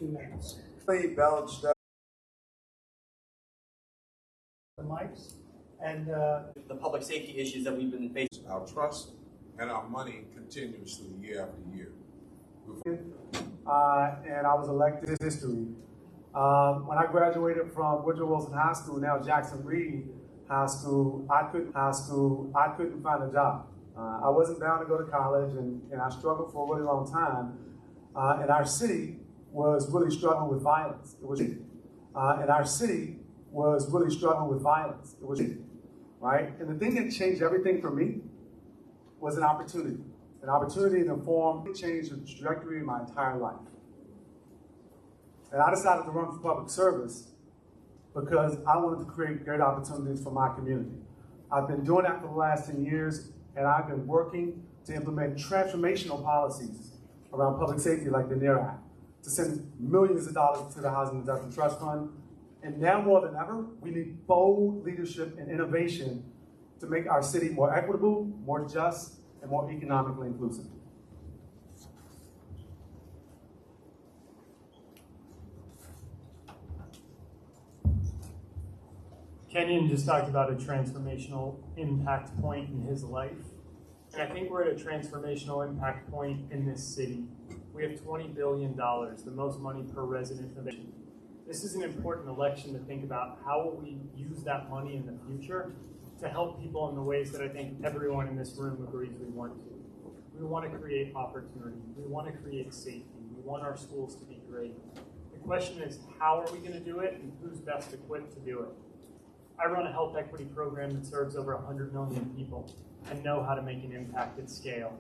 2 minutes. Balanced The mics and the public safety issues that we've been facing. our trust and our money continuously year after year. And I was elected history. When I graduated from Woodrow Wilson High School, now Jackson Reed High School, I couldn't find a job. I wasn't bound to go to college, and I struggled for a really long time. And our city was really struggling with violence. Right? And the thing that changed everything for me was an opportunity. An opportunity in the form that changed the trajectory of my entire life. And I decided to run for public service because I wanted to create great opportunities for my community. I've been doing that for the last 10 years, and I've been working to implement transformational policies around public safety like the NEAR Act, to send millions of dollars to the Housing Investment Trust Fund. And now more than ever, we need bold leadership and innovation to make our city more equitable, more just, and more economically inclusive. Kenyon just talked about a transformational impact point in his life. And I think we're at a transformational impact point in this city. We have $20 billion, the most money per resident of it. This is an important election to think about how will we use that money in the future to help people in the ways that I think everyone in this room agrees we want to. We want to create opportunity. We want to create safety. We want our schools to be great. The question is, how are we going to do it, and who's best equipped to do it? I run a health equity program that serves over 100 million people and know how to make an impact at scale.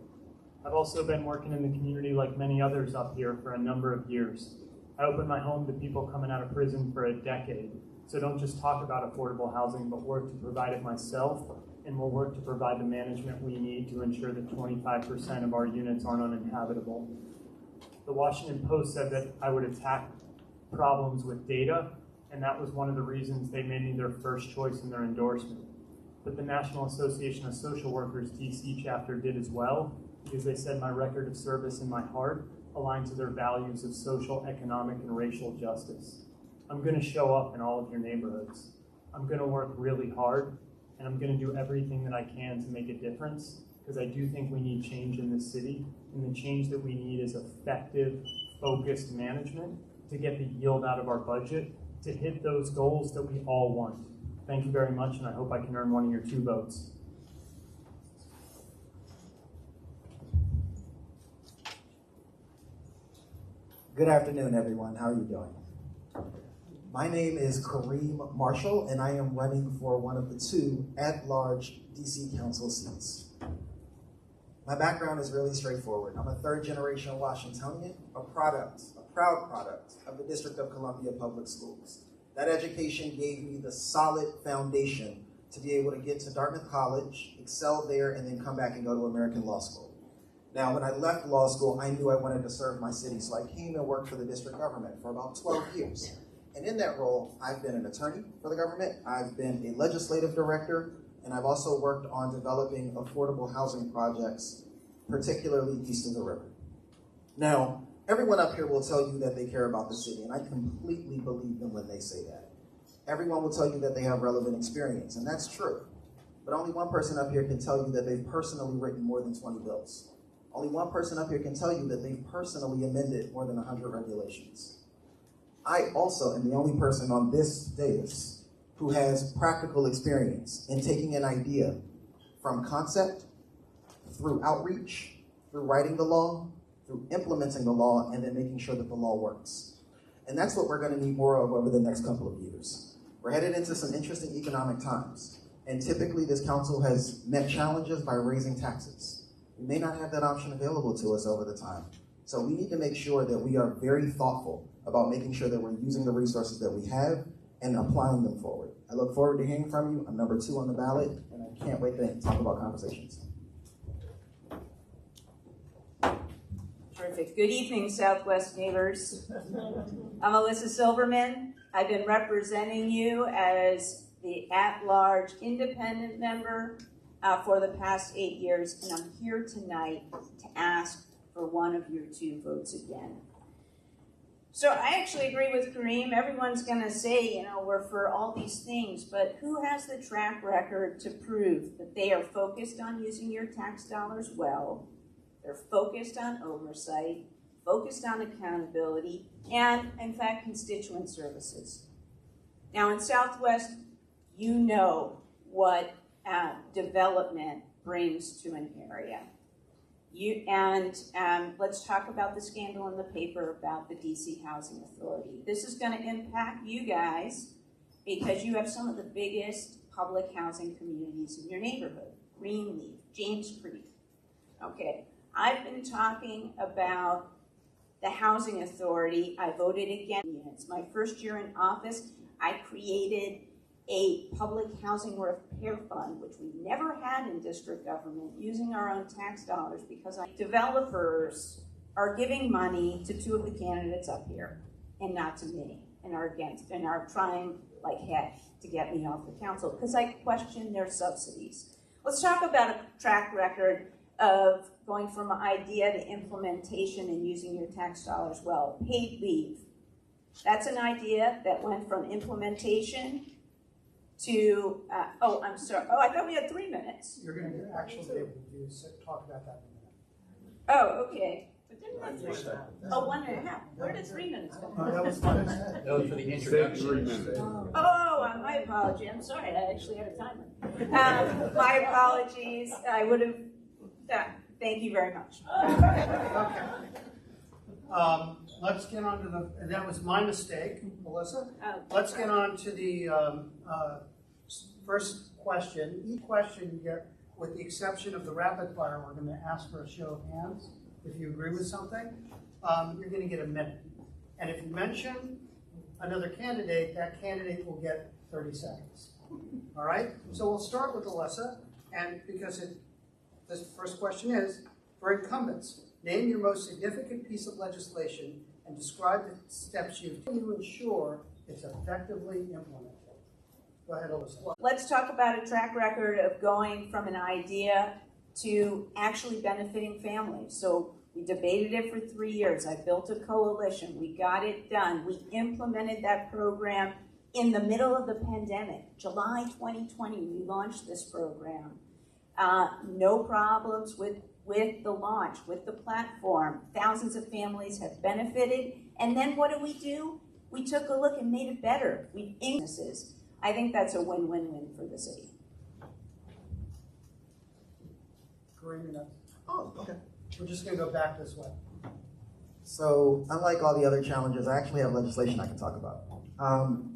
I've also been working in the community like many others up here for a number of years. I opened my home to people coming out of prison for a decade. So don't just talk about affordable housing, but work to provide it myself, and we'll work to provide the management we need to ensure that 25% of our units aren't uninhabitable. The Washington Post said that I would attack problems with data, and that was one of the reasons they made me their first choice in their endorsement. But the National Association of Social Workers DC chapter did as well, because they said my record of service and my heart aligned to their values of social, economic, and racial justice. I'm going to show up in all of your neighborhoods. I'm going to work really hard, and I'm going to do everything that I can to make a difference, because I do think we need change in this city, and the change that we need is effective, focused management to get the yield out of our budget to hit those goals that we all want. Thank you very much, and I hope I can earn one of your 2 votes. Good afternoon, everyone. How are you doing? My name is Kareem Marshall, and I am running for one of the 2 at-large DC Council seats. My background is really straightforward. I'm a 3rd-generation Washingtonian, a proud product of the District of Columbia Public Schools. That education gave me the solid foundation to be able to get to Dartmouth College, excel there, and then come back and go to American Law School. Now, when I left law school, I knew I wanted to serve my city, so I came and worked for the district government for about 12 years. And in that role, I've been an attorney for the government, I've been a legislative director, and I've also worked on developing affordable housing projects, particularly east of the river. Now, everyone up here will tell you that they care about the city, and I completely believe them when they say that. Everyone will tell you that they have relevant experience, and that's true. But only one person up here can tell you that they've personally written more than 20 bills. Only one person up here can tell you that they've personally amended more than 100 regulations. I also am the only person on this dais who has practical experience in taking an idea from concept, through outreach, through writing the law, through implementing the law, and then making sure that the law works. And that's what we're going to need more of over the next couple of years. We're headed into some interesting economic times, and typically this council has met challenges by raising taxes. We may not have that option available to us over the time. So we need to make sure that we are very thoughtful about making sure that we're using the resources that we have and applying them forward. I look forward to hearing from you. I'm number 2 on the ballot, and I can't wait to talk about conversations. Terrific. Good evening, Southwest neighbors. I'm Alyssa Silverman. I've been representing you as the at-large independent member for the past 8 years, and I'm here tonight to ask for one of your 2 votes again. So I actually agree with Kareem. Everyone's going to say, you know, we're for all these things, but who has the track record to prove that they are focused on using your tax dollars well, they're focused on oversight, focused on accountability, and, in fact, constituent services? Now, in Southwest, you know what development brings to an area. Let's talk about the scandal in the paper about the DC Housing Authority. This is going to impact you guys because you have some of the biggest public housing communities in your neighborhood. Greenleaf, James Creek. Okay, I've been talking about the Housing Authority. I voted against units. My first year in office, I created a public housing repair fund, which we never had in district government, using our own tax dollars because developers are giving money to two of the candidates up here and not to me, and are against and are trying like heck to get me off the council because I question their subsidies. Let's talk about a track record of going from idea to implementation and using your tax dollars well. Paid leave. That's an idea that went from implementation to, I'm sorry. Oh, I thought we had 3 minutes. You're going to actually be able to talk about that in a minute. Oh, okay. But didn't I have 3 minutes? Oh, 1.5. Where did 3 minutes go? That was fun. That was for the introduction. Oh, my apology. I'm sorry. I actually had a timer. My apologies. I would have, thank you very much. Okay. Let's get on to the, that was my mistake, Melissa. Let's get on to the first question. Each question you get, with the exception of the rapid fire, we're going to ask for a show of hands. If you agree with something, you're going to get a minute. And if you mention another candidate, that candidate will get 30 seconds. All right? So we'll start with Alyssa, and because this first question is, for incumbents, name your most significant piece of legislation and describe the steps you've taken to ensure it's effectively implemented. Go ahead, Alyssa. Let's talk about a track record of going from an idea to actually benefiting families. So we debated it for 3 years. I built a coalition. We got it done. We implemented that program in the middle of the pandemic. July 2020, we launched this program. No problems with the launch, with the platform. Thousands of families have benefited. And then what do? We took a look and made it better. We increases. I think that's a win-win-win for the city. Oh, okay. We're just going to go back this way. So, unlike all the other challenges, I actually have legislation I can talk about.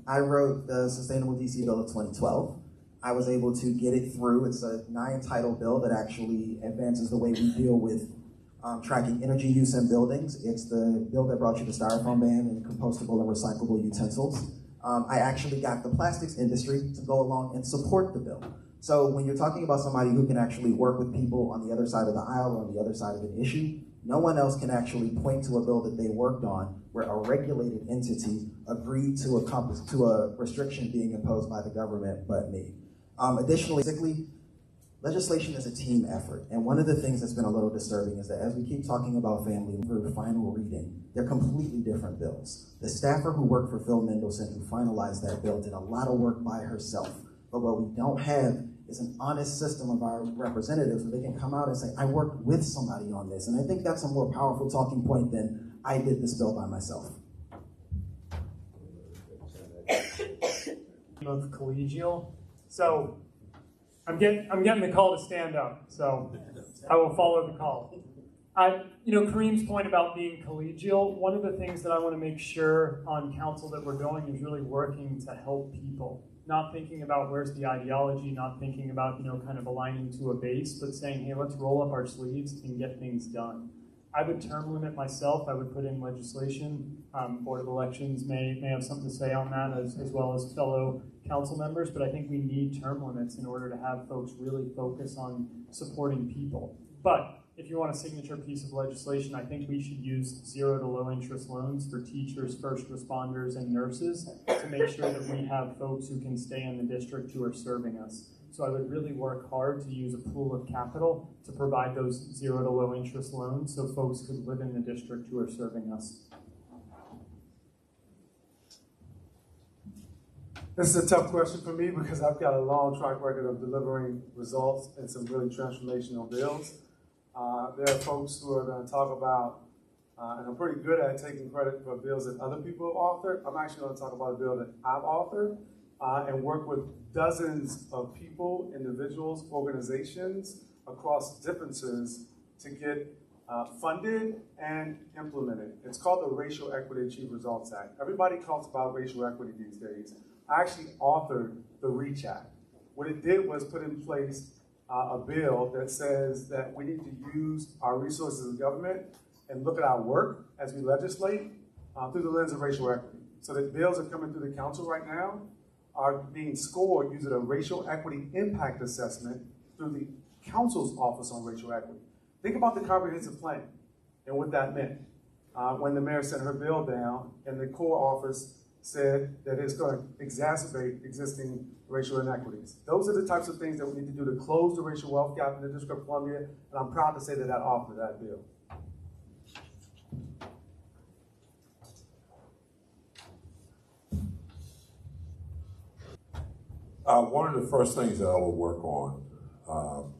I wrote the Sustainable DC Bill of 2012. I was able to get it through. It's a 9-title bill that actually advances the way we deal with tracking energy use in buildings. It's the bill that brought you the styrofoam ban and compostable and recyclable utensils. I actually got the plastics industry to go along and support the bill. So when you're talking about somebody who can actually work with people on the other side of the aisle or on the other side of an issue, no one else can actually point to a bill that they worked on where a regulated entity agreed to a restriction being imposed by the government but me. Additionally, legislation is a team effort, and one of the things that's been a little disturbing is that as we keep talking about family through final reading, they're completely different bills. The staffer who worked for Phil Mendelson, who finalized that bill, did a lot of work by herself, but what we don't have is an honest system of our representatives where they can come out and say, I worked with somebody on this, and I think that's a more powerful talking point than I did this bill by myself. Of collegial. So I'm getting the call to stand up, so I will follow the call. Kareem's point about being collegial, one of the things that I want to make sure on council that we're doing is really working to help people. Not thinking about where's the ideology, not thinking about, kind of aligning to a base, but saying, hey, let's roll up our sleeves and get things done. I would term limit myself. I would put in legislation. Board of Elections may have something to say on that as well as fellow council members, but I think we need term limits in order to have folks really focus on supporting people. But if you want a signature piece of legislation, I think we should use 0 to low interest loans for teachers, first responders, and nurses to make sure that we have folks who can stay in the district who are serving us. So I would really work hard to use a pool of capital to provide those 0 to low interest loans so folks could live in the district who are serving us. This is a tough question for me because I've got a long track record of delivering results and some really transformational bills. There are folks who are going to talk about, and I'm pretty good at taking credit for bills that other people have authored. I'm actually going to talk about a bill that I've authored and work with dozens of people, individuals, organizations across differences to get funded and implemented. It's called the Racial Equity Achieve Results Act. Everybody talks about racial equity these days. I actually authored the REACH Act. What it did was put in place a bill that says that we need to use our resources in government and look at our work as we legislate through the lens of racial equity. So that bills are coming through the council right now are being scored using a racial equity impact assessment through the council's office on racial equity. Think about the comprehensive plan and what that meant when the mayor sent her bill down and the core office said that it's going to exacerbate existing racial inequities. Those are the types of things that we need to do to close the racial wealth gap in the District of Columbia, and I'm proud to say that I authored that bill. One of the first things that I will work on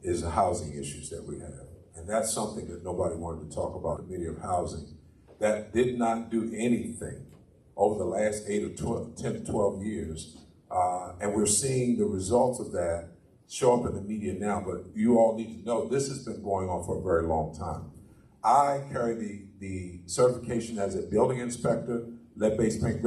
is the housing issues that we have. And that's something that nobody wanted to talk about, the Committee of Housing, that did not do anything over the last 10 to 12 years. And we're seeing the results of that show up in the media now, but you all need to know this has been going on for a very long time. I carry the certification as a building inspector, lead-based paint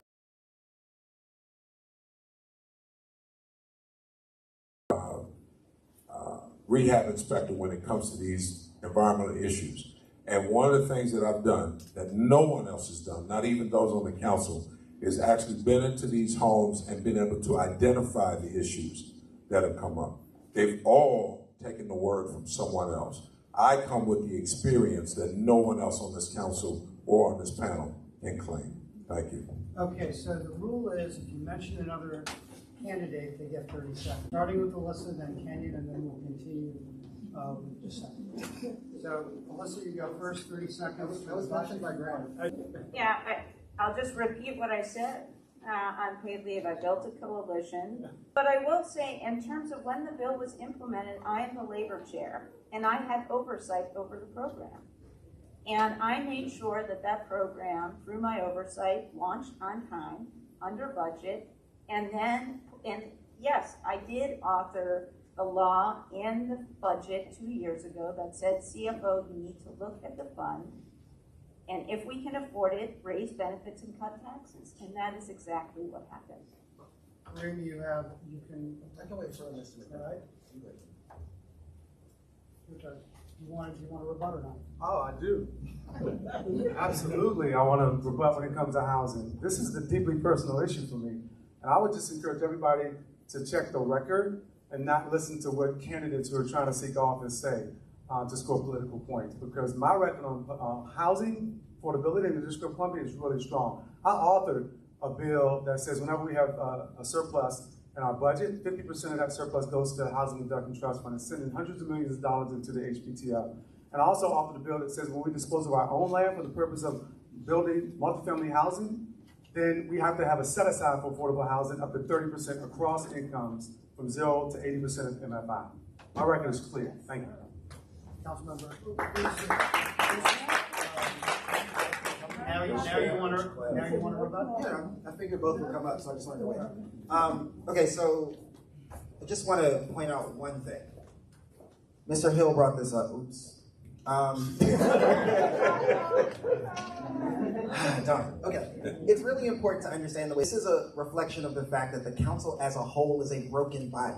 rehab inspector when it comes to these environmental issues. And one of the things that I've done that no one else has done, not even those on the council, is actually been into these homes and been able to identify the issues that have come up. They've all taken the word from someone else. I come with the experience that no one else on this council or on this panel can claim. Thank you. Okay, so the rule is if you mention another candidate, they get 30 seconds. Starting with Alyssa, then Kenyon, and then we'll continue with the second. So, Alyssa, you go first, 30 seconds. That was mentioned by Grant. Yeah, I'll just repeat what I said. On paid leave, I built a coalition. But I will say, in terms of when the bill was implemented, I am the labor chair, and I had oversight over the program. And I made sure that that program, through my oversight, launched on time, under budget, and yes, I did author a law in the budget 2 years ago that said, CFO, you need to look at the fund, and if we can afford it, raise benefits and cut taxes. And that is exactly what happened. Kareem, I can wait for a list. All right? Your turn. Do you want to rebut or not? Oh, I do. Absolutely, I want to rebut when it comes to housing. This is a deeply personal issue for me. And I would just encourage everybody to check the record and not listen to what candidates who are trying to seek office say to score political points. Because my record on housing affordability in the District of Columbia is really strong. I authored a bill that says whenever we have a surplus in our budget, 50% of that surplus goes to the Housing Reduction Trust Fund and sending hundreds of millions of dollars into the HPTF. And I also authored a bill that says when we dispose of our own land for the purpose of building multifamily housing, then we have to have a set-aside for affordable housing up to 30% across incomes from 0 to 80% of MFI. My record is clear. Thank you. Councilmember. Now you want to rebut? Yeah, I figured both would come up, so I just wanted to wait. Okay, so I just want to point out one thing. Mr. Hill brought this up. Oops. Darn. Okay. It's really important to understand the way this is a reflection of the fact that the council as a whole is a broken body.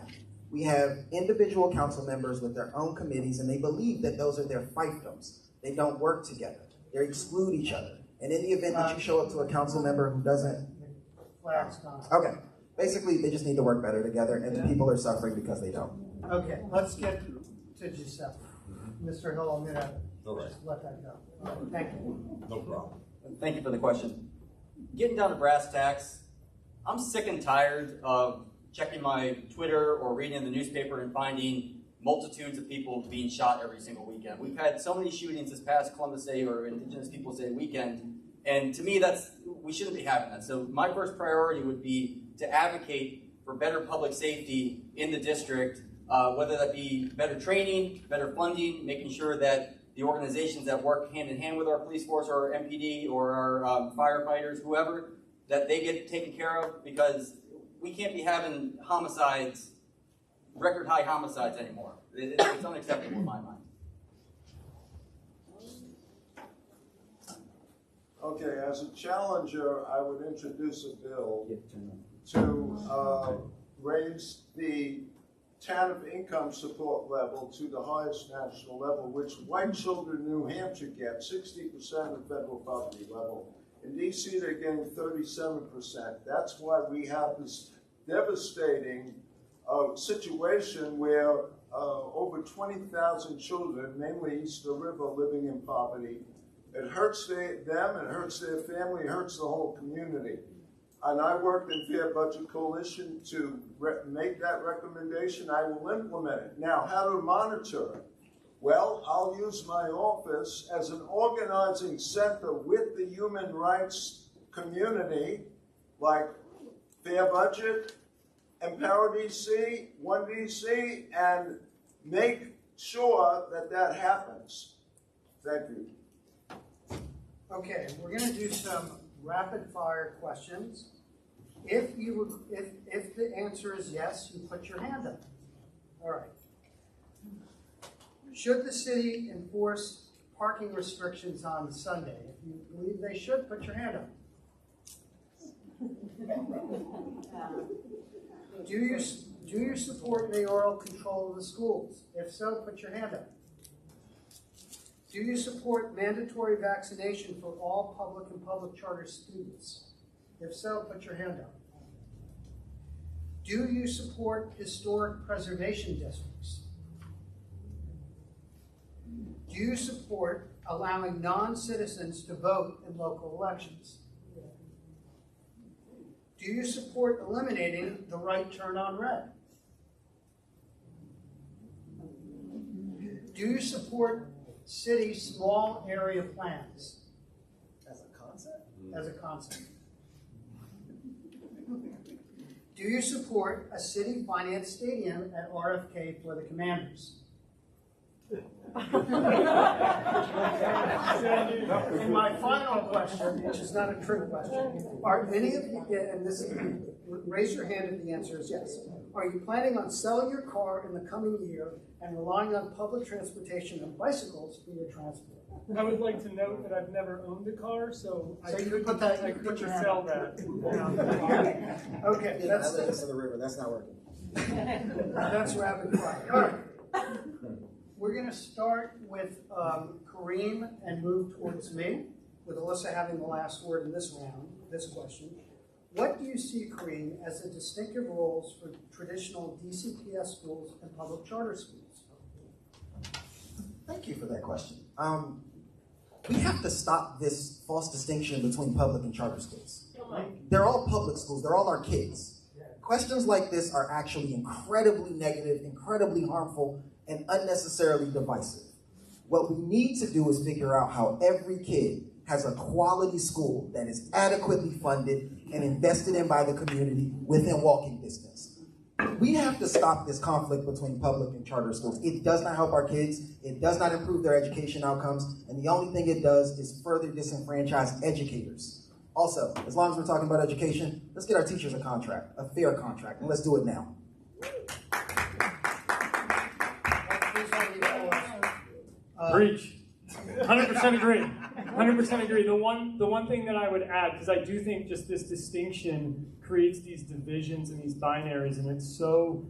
We have individual council members with their own committees, and they believe that those are their fiefdoms. They don't work together. They exclude each other. And in the event that you show up to a council member who doesn't... Okay. Basically, they just need to work better together, and the people are suffering because they don't. Okay, let's get to Giuseppe. Mr. Hill, I'm going to just let that go. Thank you. No problem. Thank you for the question. Getting down to brass tacks, I'm sick and tired of checking my Twitter or reading in the newspaper and finding multitudes of people being shot every single weekend. We've had so many shootings this past Columbus Day or Indigenous Peoples Day weekend, and to me, we shouldn't be having that. So my first priority would be to advocate for better public safety in the district, whether that be better training, better funding, making sure that the organizations that work hand in hand with our police force or our MPD or our firefighters, whoever, that they get taken care of, because we can't be having homicides, record high homicides anymore. It's unacceptable in my mind. Okay, as a challenger, I would introduce a bill to raise the TANF income support level to the highest national level, which white children in New Hampshire get 60% of federal poverty level. In DC, they're getting 37%. That's why we have this devastating situation where over 20,000 children, mainly east of the river, living in poverty. It hurts them, it hurts their family, it hurts the whole community. And I worked in Fair Budget Coalition to make that recommendation. I will implement it. Now, how to monitor it? Well, I'll use my office as an organizing center with the human rights community, like Fair Budget, Empower DC, One DC, and make sure that that happens. Thank you. Okay, we're going to do some rapid fire questions. If the answer is yes, you put your hand up. All right. Should the city enforce parking restrictions on Sunday? If you believe they should, put your hand up. Do you support mayoral control of the schools? If so, put your hand up. Do you support mandatory vaccination for all public and public charter students? If so, put your hand up. Do you support historic preservation districts? Do you support allowing non-citizens to vote in local elections? Do you support eliminating the right turn on red? Do you support city small area plans? As a concept? As a concept. Do you support a city financed stadium at RFK for the Commanders? And my final question, which is not a trick question, are any of you, and this is, raise your hand if the answer is yes. Are you planning on selling your car in the coming year and relying on public transportation and bicycles for your transport? I would like to note that I've never owned a car, so I you could put that. I You could put your sell hand that. Okay, Yeah, that's I live east of the river. That's not working. that's rapid fire. All right. We're going to start with Kareem and move towards me, with Alyssa having the last word in this round, this question. What do you see, Kareem, as the distinctive roles for traditional DCPS schools and public charter schools? Thank you for that question. We have to stop this false distinction between public and charter schools. They're all public schools. They're all our kids. Questions like this are actually incredibly negative, incredibly harmful, and unnecessarily divisive. What we need to do is figure out how every kid has a quality school that is adequately funded and invested in by the community within walking distance. We have to stop this conflict between public and charter schools. It does not help our kids. It does not improve their education outcomes. And the only thing it does is further disenfranchise educators. Also, as long as we're talking about education, let's get our teachers a contract, a fair contract, and let's do it now. Preach. 100% agree. 100% agree. The one thing that I would add, because I do think just this distinction creates these divisions and these binaries, and it's so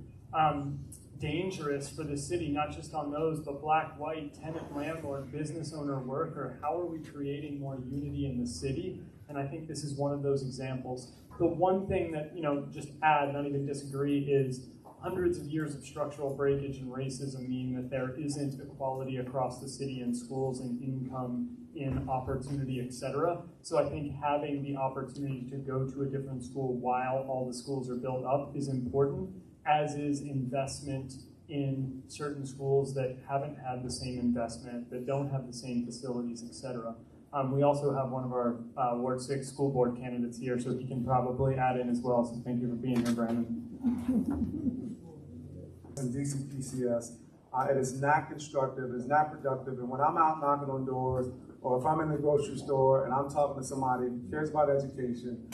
dangerous for the city, not just on those, but black, white, tenant, landlord, business owner, worker. How are we creating more unity in the city? And I think this is one of those examples. The one thing that, just add, not even disagree, is hundreds of years of structural breakage and racism mean that there isn't equality across the city in schools, in income, in opportunity, etc. So I think having the opportunity to go to a different school while all the schools are built up is important, as is investment in certain schools that haven't had the same investment, that don't have the same facilities, etc. We also have one of our Ward 6 school board candidates here, so he can probably add in as well. So thank you for being here, Brandon. In DCPCS, it is not constructive, it is not productive, and when I'm out knocking on doors, or if I'm in the grocery store and I'm talking to somebody who cares about education,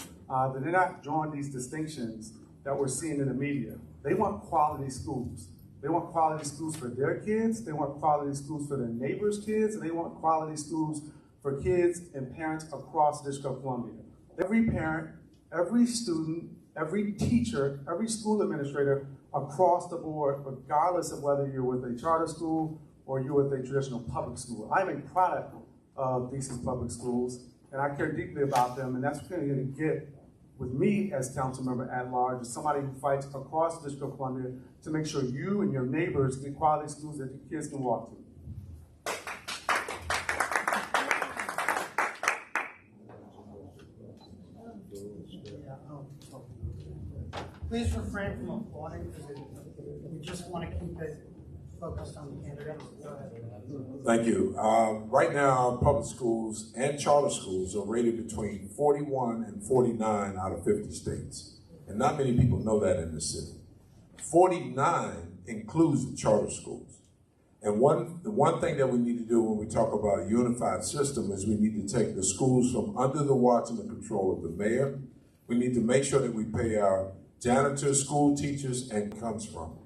then they're not drawing these distinctions that we're seeing in the media. They want quality schools. They want quality schools for their kids, they want quality schools for their neighbors' kids, and they want quality schools for kids and parents across the District of Columbia. Every parent, every student, every teacher, every school administrator across the board, regardless of whether you're with a charter school or you're with a traditional public school. I'm a product of these public schools, and I care deeply about them, and that's what you're going to get with me as council member at large, as somebody who fights across the District of Columbia to make sure you and your neighbors get quality schools that your kids can walk to. Please refrain from applauding because we just want to keep it focused on the candidates. Go ahead. Thank you. Right now, public schools and charter schools are rated between 41 and 49 out of 50 states. And not many people know that in the city. 49 includes the charter schools. And the one thing that we need to do when we talk about a unified system is we need to take the schools from under the watch and the control of the mayor. We need to make sure that we pay our janitors, school teachers, and comes from.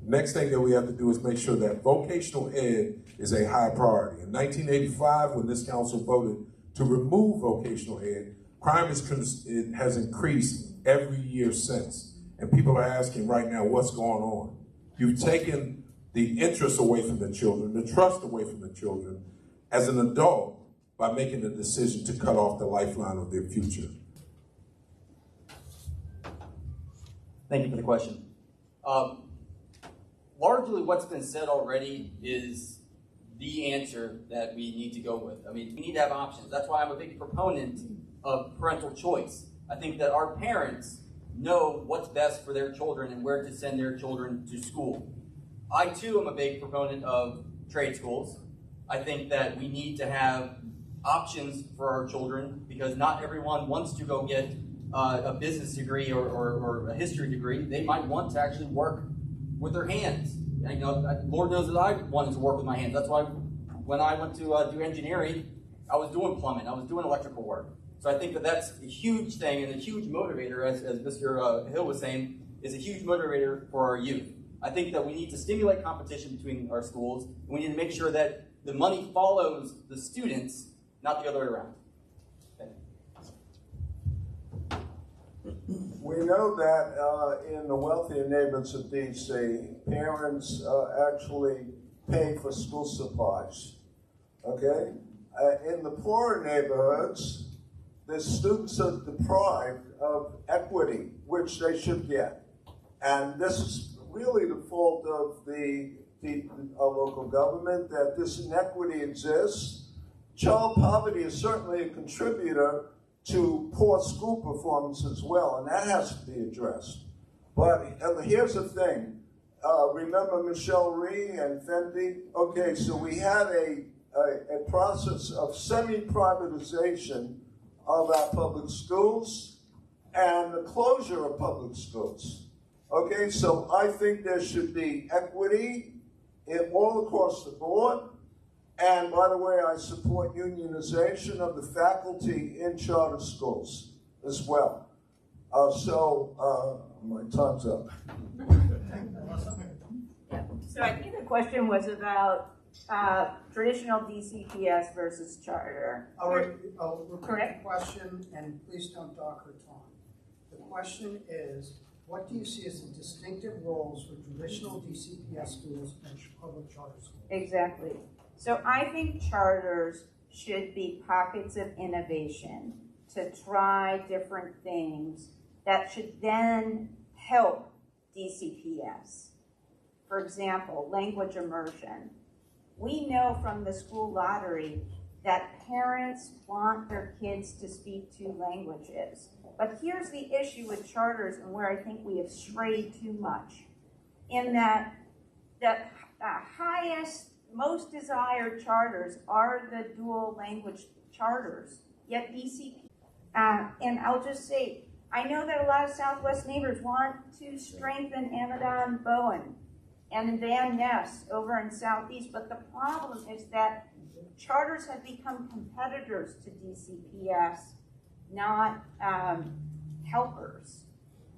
Next thing that we have to do is make sure that vocational ed is a high priority. In 1985, when this council voted to remove vocational ed, crime has increased every year since. And people are asking right now, what's going on? You've taken the interest away from the children, the trust away from the children as an adult by making the decision to cut off the lifeline of their future. Thank you for the question. Largely what's been said already is the answer that we need to go with. I mean, we need to have options. That's why I'm a big proponent of parental choice. I think that our parents know what's best for their children and where to send their children to school. I too am a big proponent of trade schools. I think that we need to have options for our children because not everyone wants to go get a business degree or a history degree. They might want to actually work with their hands. And, you know, Lord knows that I wanted to work with my hands. That's why when I went to do engineering, I was doing plumbing, I was doing electrical work. So I think that that's a huge thing and a huge motivator, as Mr. Hill was saying, is a huge motivator for our youth. I think that we need to stimulate competition between our schools, and we need to make sure that the money follows the students, not the other way around. We know that in the wealthier neighborhoods of DC, parents actually pay for school supplies, okay? In the poorer neighborhoods, the students are deprived of equity, which they should get. And this is really the fault of the local government, that this inequity exists. Child poverty is certainly a contributor to poor school performance as well, and that has to be addressed. But here's the thing. Remember Michelle Rhee and Fendi? Okay, so we had a process of semi-privatization of our public schools and the closure of public schools. Okay, so I think there should be equity all across the board. And by the way, I support unionization of the faculty in charter schools as well. My time's up. So I think the question was about traditional DCPS versus charter. I'll repeat Correct. the question, and please don't dock her time. The question is, what do you see as the distinctive roles for traditional DCPS schools and public charter schools? Exactly. So I think charters should be pockets of innovation to try different things that should then help DCPS. For example, language immersion. We know from the school lottery that parents want their kids to speak two languages. But here's the issue with charters and where I think we have strayed too much, in that the highest, most desired charters are the dual language charters, yet DCP. And I'll just say, I know that a lot of Southwest neighbors want to strengthen Amadon Bowen and Van Ness over in Southeast, but the problem is that charters have become competitors to DCPS, not helpers.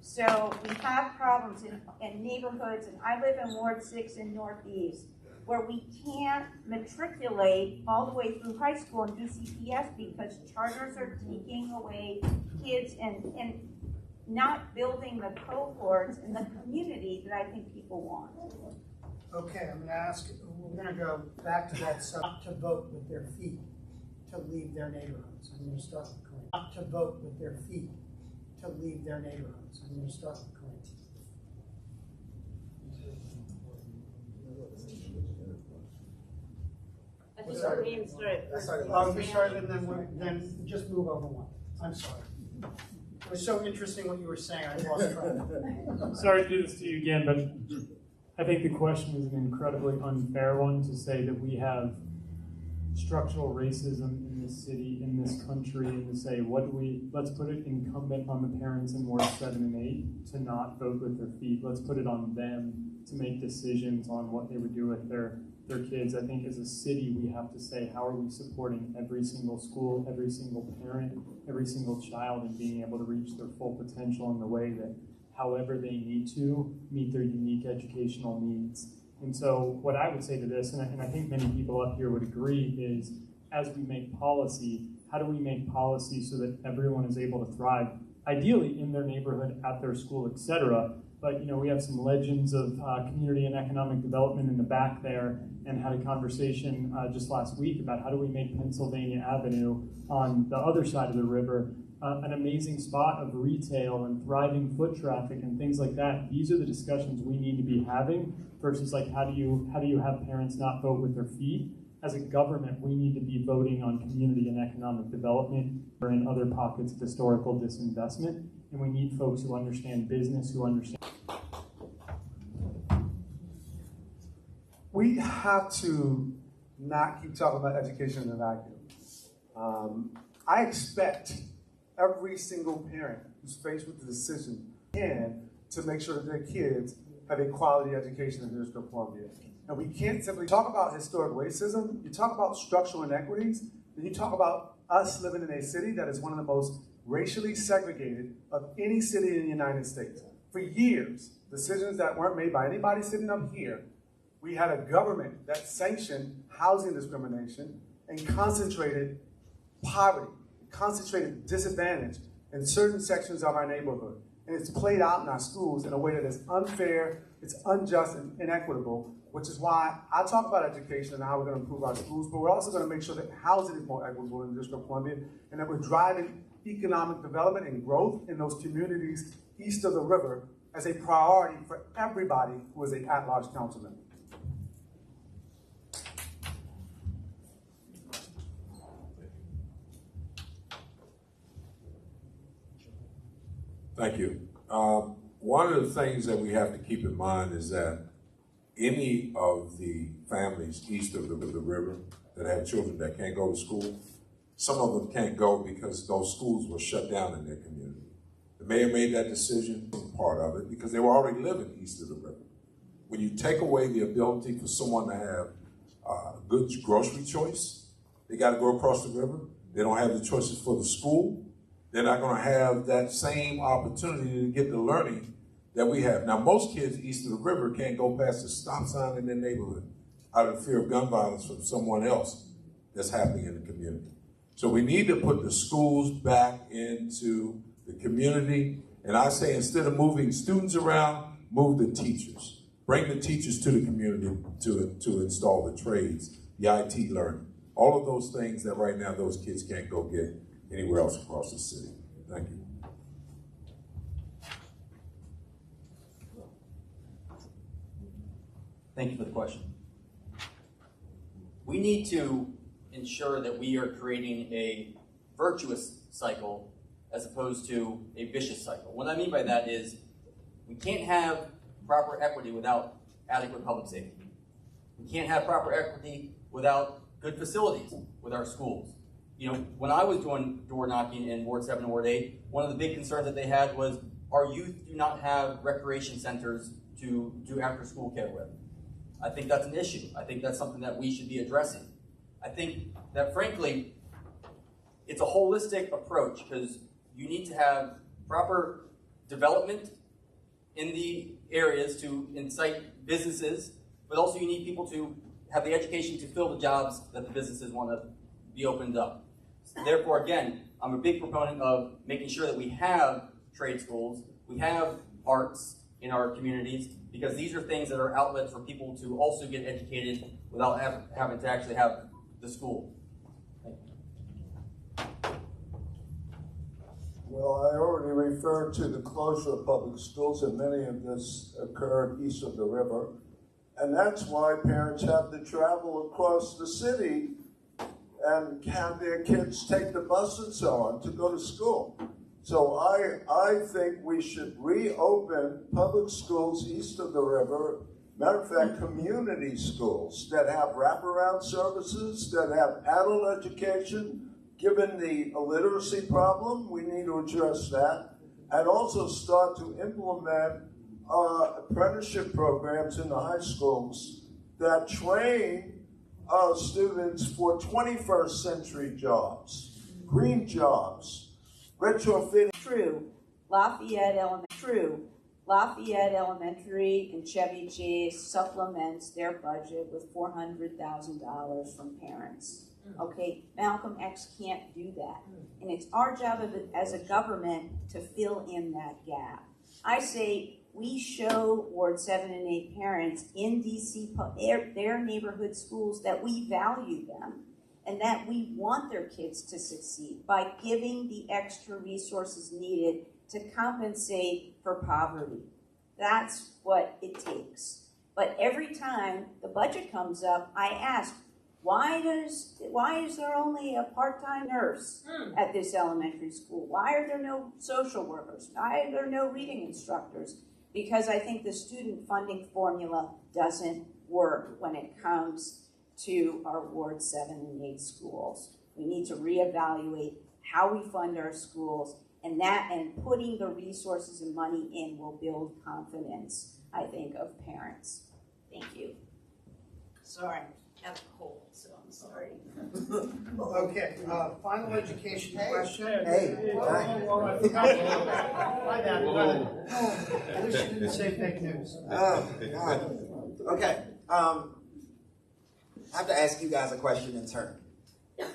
So we have problems in neighborhoods, and I live in Ward 6 in Northeast, where we can't matriculate all the way through high school in DCPS because charters are taking away kids and not building the cohorts and the community that I think people want. Okay, I'm gonna ask, we're gonna go back to that, not to vote with their feet, to leave their neighborhoods. I'm gonna start with Corinne. Not to vote with their feet, to leave their neighborhoods. I'm gonna start with Corinne. I think our name started first. Oh, you started and then just move over one. I'm sorry. It was so interesting what you were saying, I lost track. Sorry to do this to you again, but I think the question is an incredibly unfair one to say that we have structural racism in this city, in this country, and to say, let's put it incumbent on the parents in Ward 7 and 8 to not vote with their feet. Let's put it on them to make decisions on what they would do with their kids. I think as a city, we have to say, how are we supporting every single school, every single parent, every single child, and being able to reach their full potential in the way that however they need to meet their unique educational needs. And so what I would say to this, and I think many people up here would agree, is as we make policy, how do we make policy so that everyone is able to thrive, ideally in their neighborhood, at their school, etc. But we have some legends of community and economic development in the back there, and had a conversation just last week about how do we make Pennsylvania Avenue on the other side of the river an amazing spot of retail and thriving foot traffic and things like that. These are the discussions we need to be having versus like how do you have parents not vote with their feet? As a government, we need to be voting on community and economic development or in other pockets of historical disinvestment, and we need folks who understand business, who understand. We have to not keep talking about education in a vacuum. I expect every single parent who's faced with the decision to make sure that their kids have a quality education in the District of Columbia. And we can't simply talk about historic racism. You talk about structural inequities, and you talk about us living in a city that is one of the most racially segregated of any city in the United States. For years, decisions that weren't made by anybody sitting up here, we had a government that sanctioned housing discrimination and concentrated poverty, concentrated disadvantage in certain sections of our neighborhood. And it's played out in our schools in a way that is unfair, it's unjust and inequitable, which is why I talk about education and how we're going to improve our schools, but we're also going to make sure that housing is more equitable in the District of Columbia and that we're driving economic development and growth in those communities east of the river as a priority for everybody who is an at-large council member. Thank you. One of the things that we have to keep in mind is that any of the families east of the river that have children that can't go to school, some of them can't go because those schools were shut down in their community. The mayor made that decision, part of it, because they were already living east of the river. When you take away the ability for someone to have good grocery choice, they got to go across the river. They don't have the choices for the school. They're not going to have that same opportunity to get the learning that we have. Now, most kids east of the river can't go past the stop sign in their neighborhood out of fear of gun violence from someone else that's happening in the community. So we need to put the schools back into the community. And I say instead of moving students around, move the teachers. Bring the teachers to the community to install the trades, the IT learning. All of those things that right now those kids can't go get anywhere else across the city. Thank you. Thank you for the question. We need to ensure that we are creating a virtuous cycle as opposed to a vicious cycle. What I mean by that is we can't have proper equity without adequate public safety. We can't have proper equity without good facilities with our schools. when I was doing door knocking in Ward 7 and Ward 8, one of the big concerns that they had was our youth do not have recreation centers to do after-school care with. I think that's an issue. I think that's something that we should be addressing. I think that, frankly, it's a holistic approach because you need to have proper development in the areas to incite businesses, but also you need people to have the education to fill the jobs that the businesses want to be opened up. Therefore, again, I'm a big proponent of making sure that we have trade schools, we have arts in our communities, because these are things that are outlets for people to also get educated without having to actually have the school. Well, I already referred to the closure of public schools, and many of this occurred east of the river. And that's why parents have to travel across the city and have their kids take the bus and so on to go to school. So I think we should reopen public schools east of the river. Matter of fact, community schools that have wraparound services, that have adult education. Given the illiteracy problem, we need to address that, and also start to implement apprenticeship programs in the high schools that train students for 21st century jobs, green jobs, retrofitting. Lafayette Elementary and Chevy Chase supplements their budget with $400,000 from parents. Okay, Malcolm X can't do that. And it's our job as a government to fill in that gap. I say we show Ward 7 and 8 parents in DC, their neighborhood schools, that we value them and that we want their kids to succeed by giving the extra resources needed to compensate for poverty. That's what it takes. But every time the budget comes up, I ask, why is there only a part-time nurse at this elementary school? Why are there no social workers? Why are there no reading instructors? Because I think the student funding formula doesn't work when it comes to our Ward 7 and 8 schools. We need to reevaluate how we fund our schools, and putting the resources and money in will build confidence, I think, of parents. Thank you. Sorry, I have a cold, so I'm sorry. Okay, final education question. Hey, My bad. At least you didn't say fake news. Oh, God. Okay. I have to ask you guys a question in turn.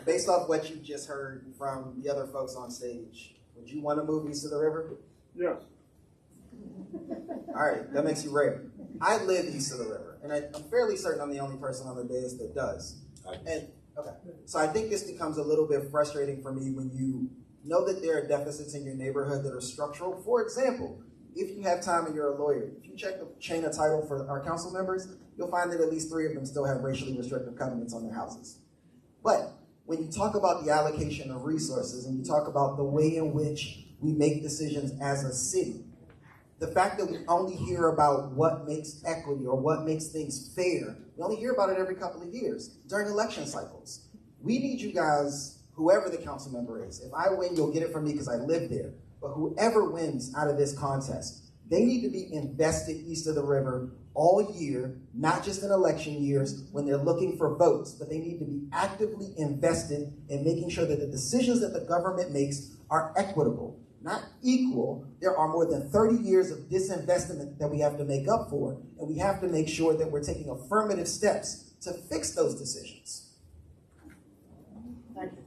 Based off what you just heard from the other folks on stage, would you want to move east of the river? Yes. All right, that makes you rare. I live east of the river, and I'm fairly certain I'm the only person on the dais that does. So I think this becomes a little bit frustrating for me when you know that there are deficits in your neighborhood that are structural. For example, if you have time and you're a lawyer, if you check the chain of title for our council members, you'll find that at least 3 of them still have racially restrictive covenants on their houses. But when you talk about the allocation of resources and you talk about the way in which we make decisions as a city, the fact that we only hear about what makes equity or what makes things fair, we only hear about it every couple of years during election cycles. We need you guys, whoever the council member is. If I win, you'll get it from me because I live there. But whoever wins out of this contest, they need to be invested east of the river all year, not just in election years when they're looking for votes, but they need to be actively invested in making sure that the decisions that the government makes are equitable, not equal. There are more than 30 years of disinvestment that we have to make up for, and we have to make sure that we're taking affirmative steps to fix those decisions. Thank you.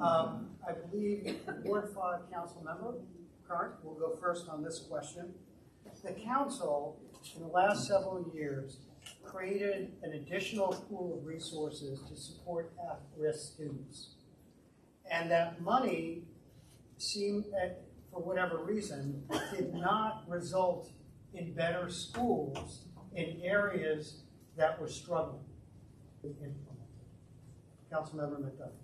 I believe Ward 5 council member, current, will go first on this question. The council, in the last several years, created an additional pool of resources to support at-risk students. And that money seemed, for whatever reason, did not result in better schools in areas that were struggling. Councilmember McDuffie.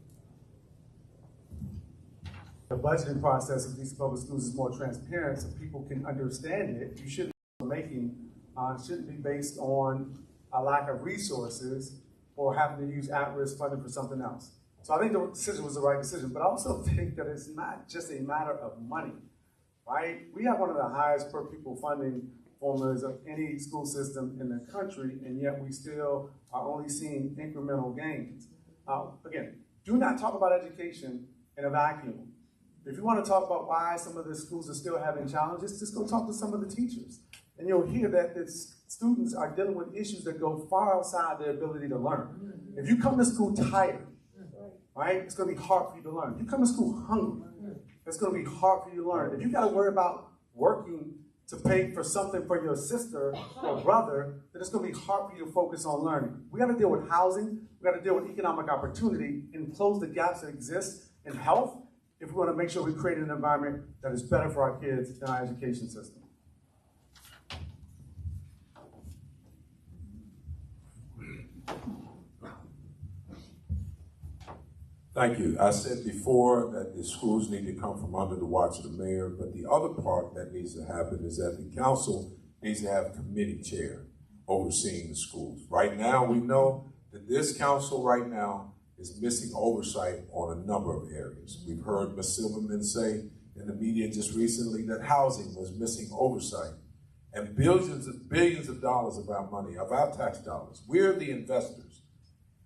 The budgeting process of these public schools is more transparent so people can understand it. You shouldn't be based on a lack of resources or having to use at-risk funding for something else. So I think the decision was the right decision, but I also think that it's not just a matter of money, right? We have one of the highest per pupil funding formulas of any school system in the country, and yet we still are only seeing incremental gains. Again, do not talk about education in a vacuum. If you want to talk about why some of the schools are still having challenges, just go talk to some of the teachers. And you'll hear that students are dealing with issues that go far outside their ability to learn. If you come to school tired, right, it's going to be hard for you to learn. If you come to school hungry, it's going to be hard for you to learn. If you got to worry about working to pay for something for your sister or brother, then it's going to be hard for you to focus on learning. We got to deal with housing. We got to deal with economic opportunity and close the gaps that exist in health if we want to make sure we create an environment that is better for our kids in our education system. Thank you. I said before that the schools need to come from under the watch of the mayor, but the other part that needs to happen is that the council needs to have a committee chair overseeing the schools. Right now, we know that this council right now is missing oversight on a number of areas. We've heard Ms. Silverman say in the media just recently that housing was missing oversight, and billions of dollars of our money, of our tax dollars. We're the investors.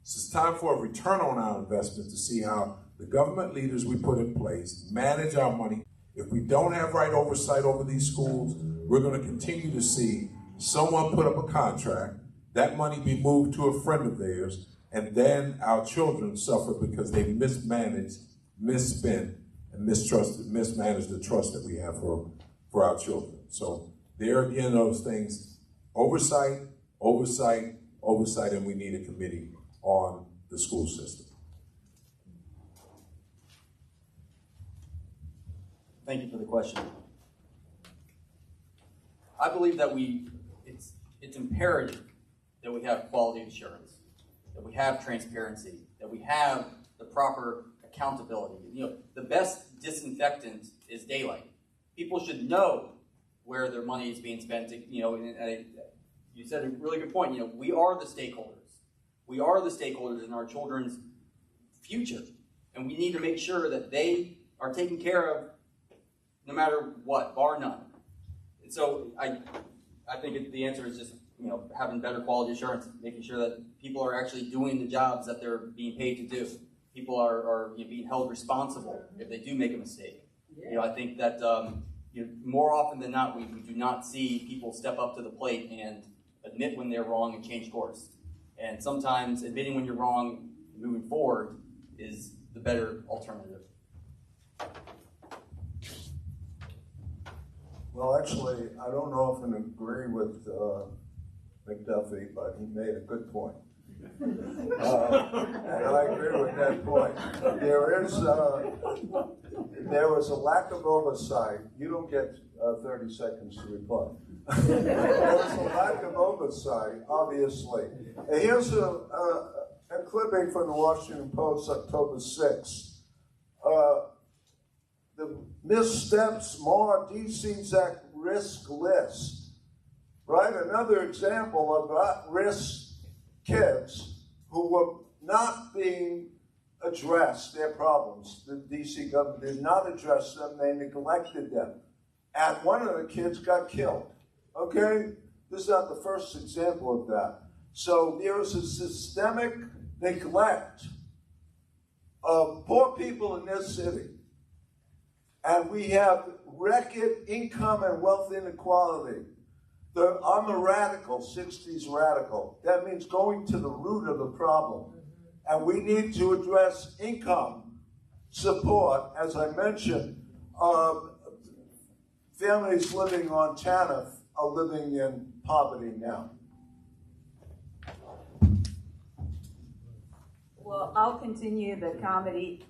It's time for a return on our investment to see how the government leaders we put in place manage our money. If we don't have right oversight over these schools, we're going to continue to see someone put up a contract, that money be moved to a friend of theirs, and then our children suffer because they mismanaged, misspent, and mismanaged the trust that we have for our children. So there again, those things, oversight, and we need a committee on the school system. Thank you for the question. I believe that it's imperative that we have quality assurance, that we have transparency, that we have the proper accountability. You know, the best disinfectant is daylight. People should know where their money is being spent. You know, you said a really good point. You know, we are the stakeholders. We are the stakeholders in our children's future, and we need to make sure that they are taken care of no matter what, bar none. And so I think the answer is just, you know, having better quality assurance, making sure that people are actually doing the jobs that they're being paid to do. People are you know, being held responsible if they do make a mistake. Yeah. You know, I think that you know, more often than not, we do not see people step up to the plate and admit when they're wrong and change course. And sometimes admitting when you're wrong, moving forward, is the better alternative. Well, actually, I don't often agree with McDuffie, but he made a good point. And I agree with that point. There was a lack of oversight. You don't get 30 seconds to reply. There was a lack of oversight, obviously. And here's a clipping from the Washington Post, October 6th. The missteps mar DC's at-risk list. Right? Another example of at-risk kids who were not being addressed, their problems. The DC government did not address them, they neglected them. And one of the kids got killed. Okay? This is not the first example of that. So there is a systemic neglect of poor people in this city. And we have record income and wealth inequality. I'm a radical, 60s radical. That means going to the root of the problem. And we need to address income support. As I mentioned, families living on TANF are living in poverty now. Well, I'll continue the comedy,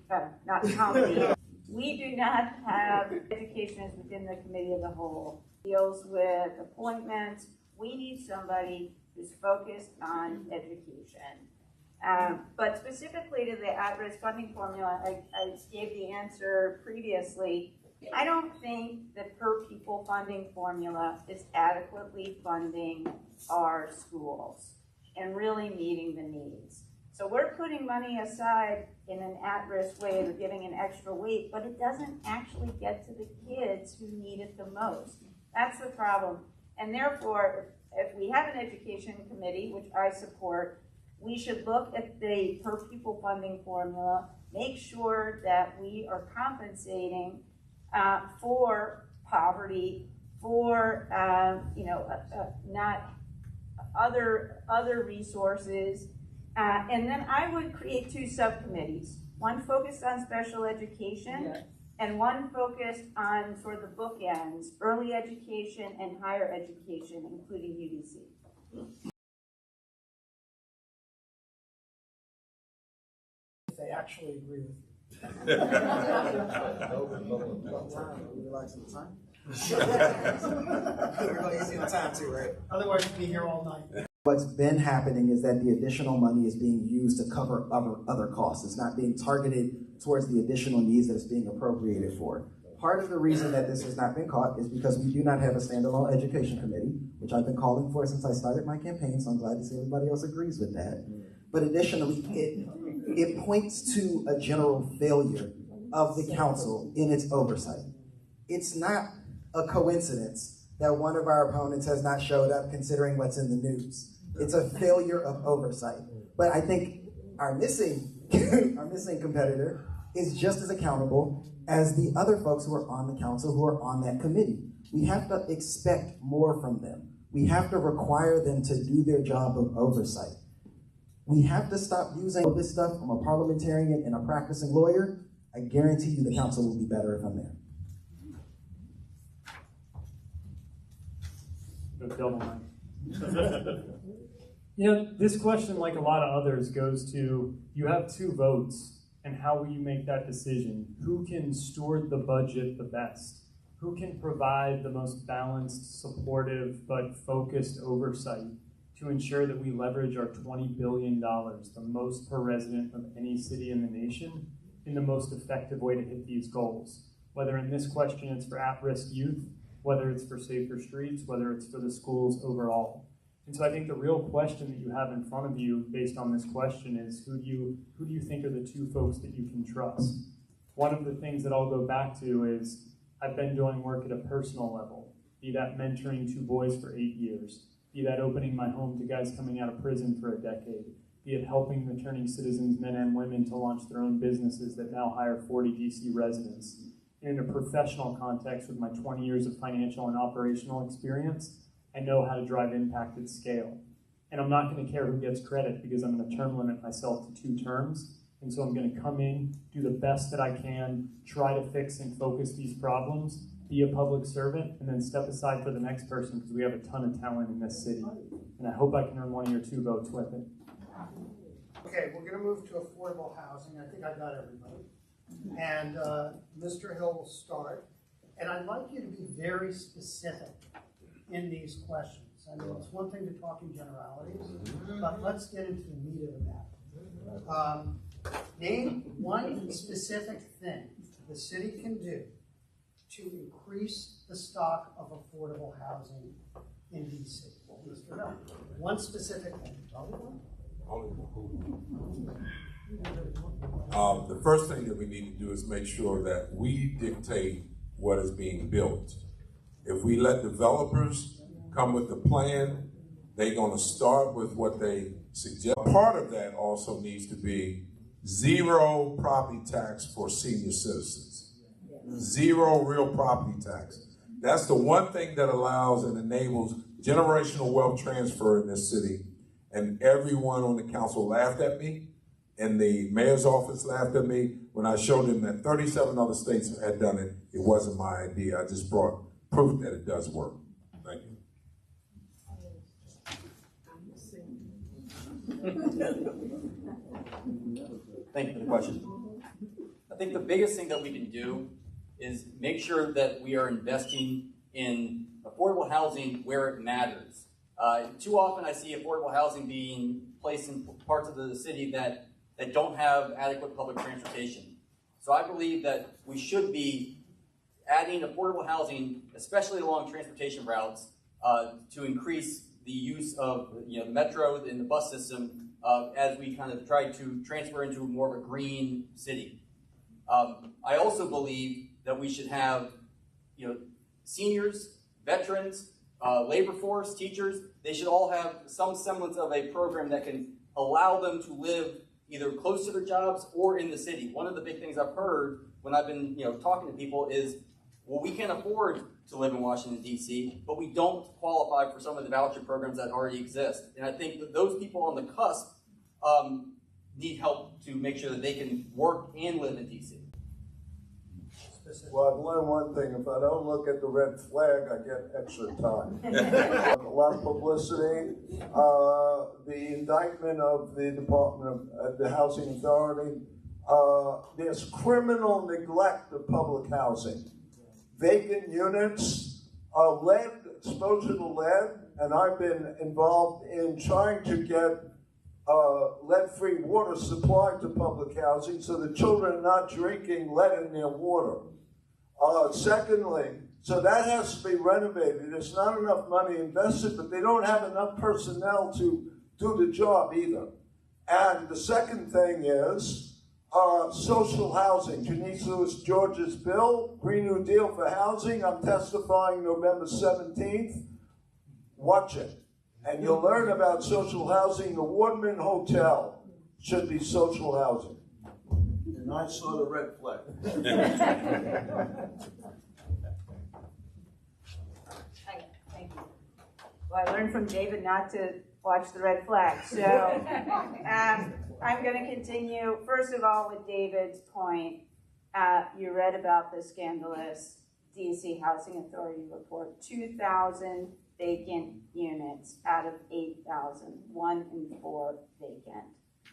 not comedy. We do not have education within the committee of the whole. It deals with appointments. We need somebody who's focused on education. But specifically to the at-risk funding formula, I gave the answer previously. I don't think the per pupil funding formula is adequately funding our schools and really meeting the needs. So we're putting money aside in an at-risk way, we're giving an extra weight, but it doesn't actually get to the kids who need it the most. That's the problem. And therefore, if we have an education committee, which I support, we should look at the per pupil funding formula, make sure that we are compensating for poverty, for not other resources, and then I would create 2 subcommittees, one focused on special education and one focused on sort of the bookends, early education and higher education, including UDC. If they actually agree with you. Otherwise, you'd be here all night. What's been happening is that the additional money is being used to cover other costs. It's not being targeted towards the additional needs that it's being appropriated for. Part of the reason that this has not been caught is because we do not have a standalone education committee, which I've been calling for since I started my campaign, so I'm glad to see everybody else agrees with that. But additionally, it points to a general failure of the council in its oversight. It's not a coincidence that one of our opponents has not showed up considering what's in the news. It's a failure of oversight. But I think our missing competitor is just as accountable as the other folks who are on the council who are on that committee. We have to expect more from them. We have to require them to do their job of oversight. We have to stop using this stuff from a parliamentarian and a practicing lawyer. I guarantee you the council will be better if I'm there. This question, like a lot of others, goes to, you have 2 votes, and how will you make that decision? Who can steward the budget the best? Who can provide the most balanced, supportive, but focused oversight to ensure that we leverage our $20 billion, the most per resident of any city in the nation, in the most effective way to hit these goals? Whether in this question it's for at-risk youth, whether it's for safer streets, whether it's for the schools overall. And so I think the real question that you have in front of you based on this question is, who do you think are the 2 folks that you can trust? One of the things that I'll go back to is, I've been doing work at a personal level, be that mentoring 2 boys for 8 years, be that opening my home to guys coming out of prison for a decade, be it helping returning citizens, men and women, to launch their own businesses that now hire 40 DC residents. And in a professional context, with my 20 years of financial and operational experience, I know how to drive impact at scale. And I'm not going to care who gets credit, because I'm going to term limit myself to 2 terms. And so I'm going to come in, do the best that I can, try to fix and focus these problems, be a public servant, and then step aside for the next person, because we have a ton of talent in this city. And I hope I can earn 1 or your 2 votes with it. Okay, we're going to move to affordable housing. I think I got everybody. And Mr. Hill will start. And I'd like you to be very specific in these questions. I mean, it's one thing to talk in generalities, but let's get into the meat of the matter. Name one specific thing the city can do to increase the stock of affordable housing in DC. Mr. Hill, one specific thing. The first thing that we need to do is make sure that we dictate what is being built. If we let developers come with the plan, they're going to start with what they suggest. Part of that also needs to be 0 property tax for senior citizens. 0 real property tax. That's the one thing that allows and enables generational wealth transfer in this city. And everyone on the council laughed at me, and the mayor's office laughed at me when I showed them that 37 other states had done it. It wasn't my idea. I just brought proof that it does work. Thank you. Thank you for the question. I think the biggest thing that we can do is make sure that we are investing in affordable housing where it matters. Too often I see affordable housing being placed in parts of the city that don't have adequate public transportation. So I believe that we should be adding affordable housing, especially along transportation routes, to increase the use of the metro and the bus system as we kind of try to transfer into more of a green city. I also believe that we should have, seniors, veterans, labor force, teachers, they should all have some semblance of a program that can allow them to live either close to their jobs or in the city. One of the big things I've heard when I've been talking to people is, well, we can't afford to live in Washington, D.C., but we don't qualify for some of the voucher programs that already exist. And I think that those people on the cusp need help to make sure that they can work and live in D.C. Well, I've learned one thing. If I don't look at the red flag, I get extra time. A lot of publicity. The indictment of the Department of the Housing Authority. There's criminal neglect of public housing. Vacant units, lead, exposure to lead, and I've been involved in trying to get lead-free water supplied to public housing so the children are not drinking lead in their water. Secondly, so that has to be renovated. There's not enough money invested, but they don't have enough personnel to do the job either. And the second thing is social housing. Janice Lewis George's bill, Green New Deal for housing. I'm testifying November 17th. Watch it. And you'll learn about social housing. The Woodman Hotel should be social housing. And I saw the red flag. Thank you. Well, I learned from David not to watch the red flag. So I'm going to continue. First of all, with David's point, you read about the scandalous DC Housing Authority report. 2,000 vacant units out of 8,000, 1 in 4 vacant.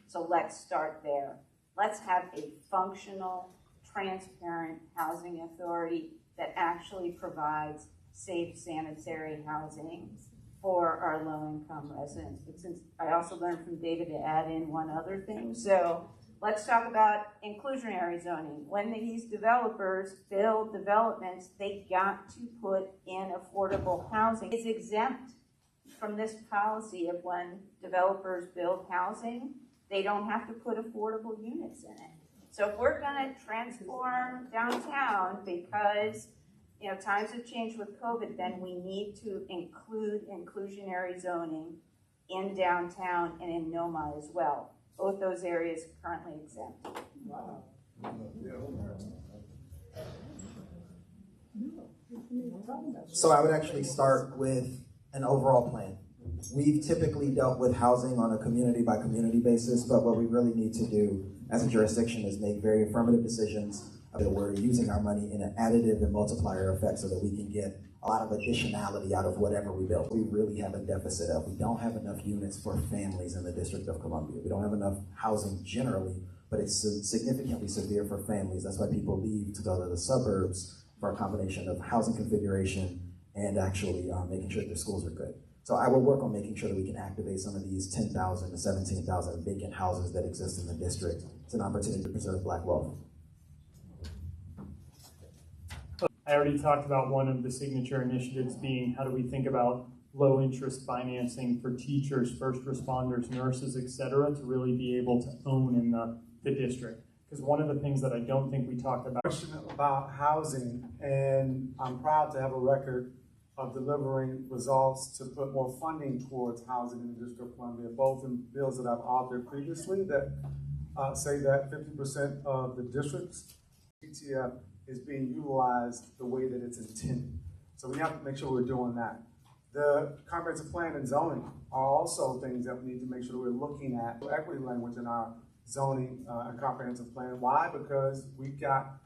So let's start there. Let's have a functional, transparent housing authority that actually provides safe, sanitary housing for our low-income residents. But since I also learned from David to add in one other thing, so let's talk about inclusionary zoning. When these developers build developments, they got to put in affordable housing. It's exempt from this policy of when developers build housing, they don't have to put affordable units in it. So if we're gonna transform downtown because times have changed with COVID, then we need to include inclusionary zoning in downtown and in NOMA as well. Both those areas currently exempt. Wow. So I would actually start with an overall plan. We've typically dealt with housing on a community by community basis, but what we really need to do as a jurisdiction is make very affirmative decisions that we're using our money in an additive and multiplier effect so that we can get a lot of additionality out of whatever we build. We really have a deficit of, we don't have enough units for families in the District of Columbia. We don't have enough housing generally, but it's significantly severe for families. That's why people leave to go to the suburbs for a combination of housing configuration and actually making sure their schools are good. So I will work on making sure that we can activate some of these 10,000 to 17,000 vacant houses that exist in the district. It's an opportunity to preserve Black wealth. I already talked about one of the signature initiatives being how do we think about low interest financing for teachers, first responders, nurses, et cetera, to really be able to own in the district. Because one of the things that I don't think we talked about. Question about housing, and I'm proud to have a record of delivering results to put more funding towards housing in the District of Columbia, both in bills that I've authored previously that say that 50% of the district's PTF is being utilized the way that it's intended. So we have to make sure we're doing that. The comprehensive plan and zoning are also things that we need to make sure that we're looking at equity language in our zoning and comprehensive plan. Why? Because we've got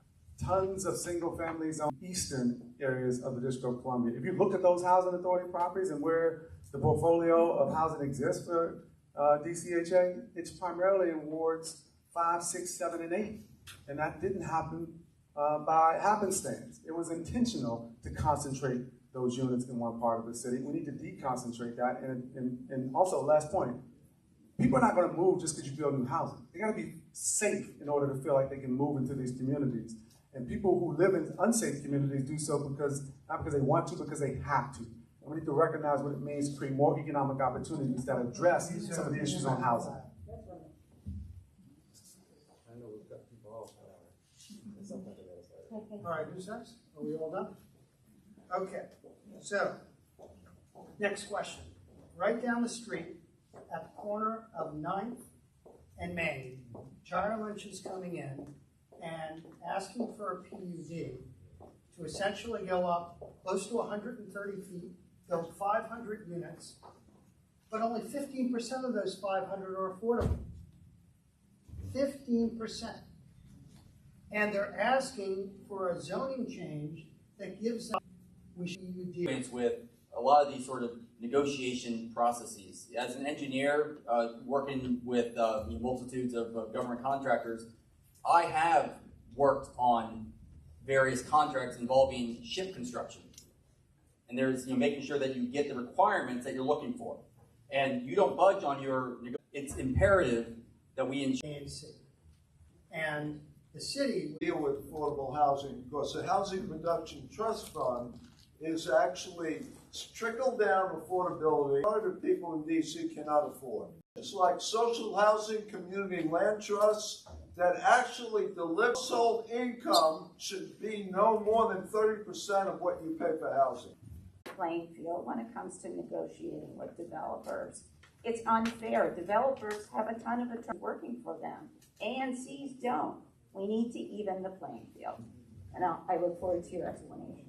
tons of single family zone eastern areas of the District of Columbia. If you look at those housing authority properties and where the portfolio of housing exists for DCHA, it's primarily in wards 5, 6, 7, and 8. And that didn't happen by happenstance. It was intentional to concentrate those units in one part of the city. We need to deconcentrate that. And also, last point, people are not going to move just because you build new housing. They got to be safe in order to feel like they can move into these communities. And people who live in unsafe communities do so not because they want to, because they have to. And we need to recognize what it means to create more economic opportunities that address some of the issues on housing. All right, who's next? Are we all done? Okay, so, next question. Right down the street, at the corner of 9th and Main, Gyro Lynch is coming in and asking for a PUD to essentially go up close to 130 feet, build 500 units, but only 15% of those 500 are affordable. 15%. And they're asking for a zoning change that gives them experience with a lot of these sort of negotiation processes. As an engineer working with multitudes of government contractors, I have worked on various contracts involving ship construction. And there's making sure that you get the requirements that you're looking for. And you don't budge on your, it's imperative that we ensure. And the city deal with affordable housing because the Housing Production Trust Fund is actually trickle-down affordability that people in DC cannot afford. It's like social housing community land trusts that actually deliver household income should be no more than 30% of what you pay for housing. Playing field when it comes to negotiating with developers. It's unfair. Developers have a ton of attorneys working for them. ANCs don't. We need to even the playing field. And I look forward to your explanation.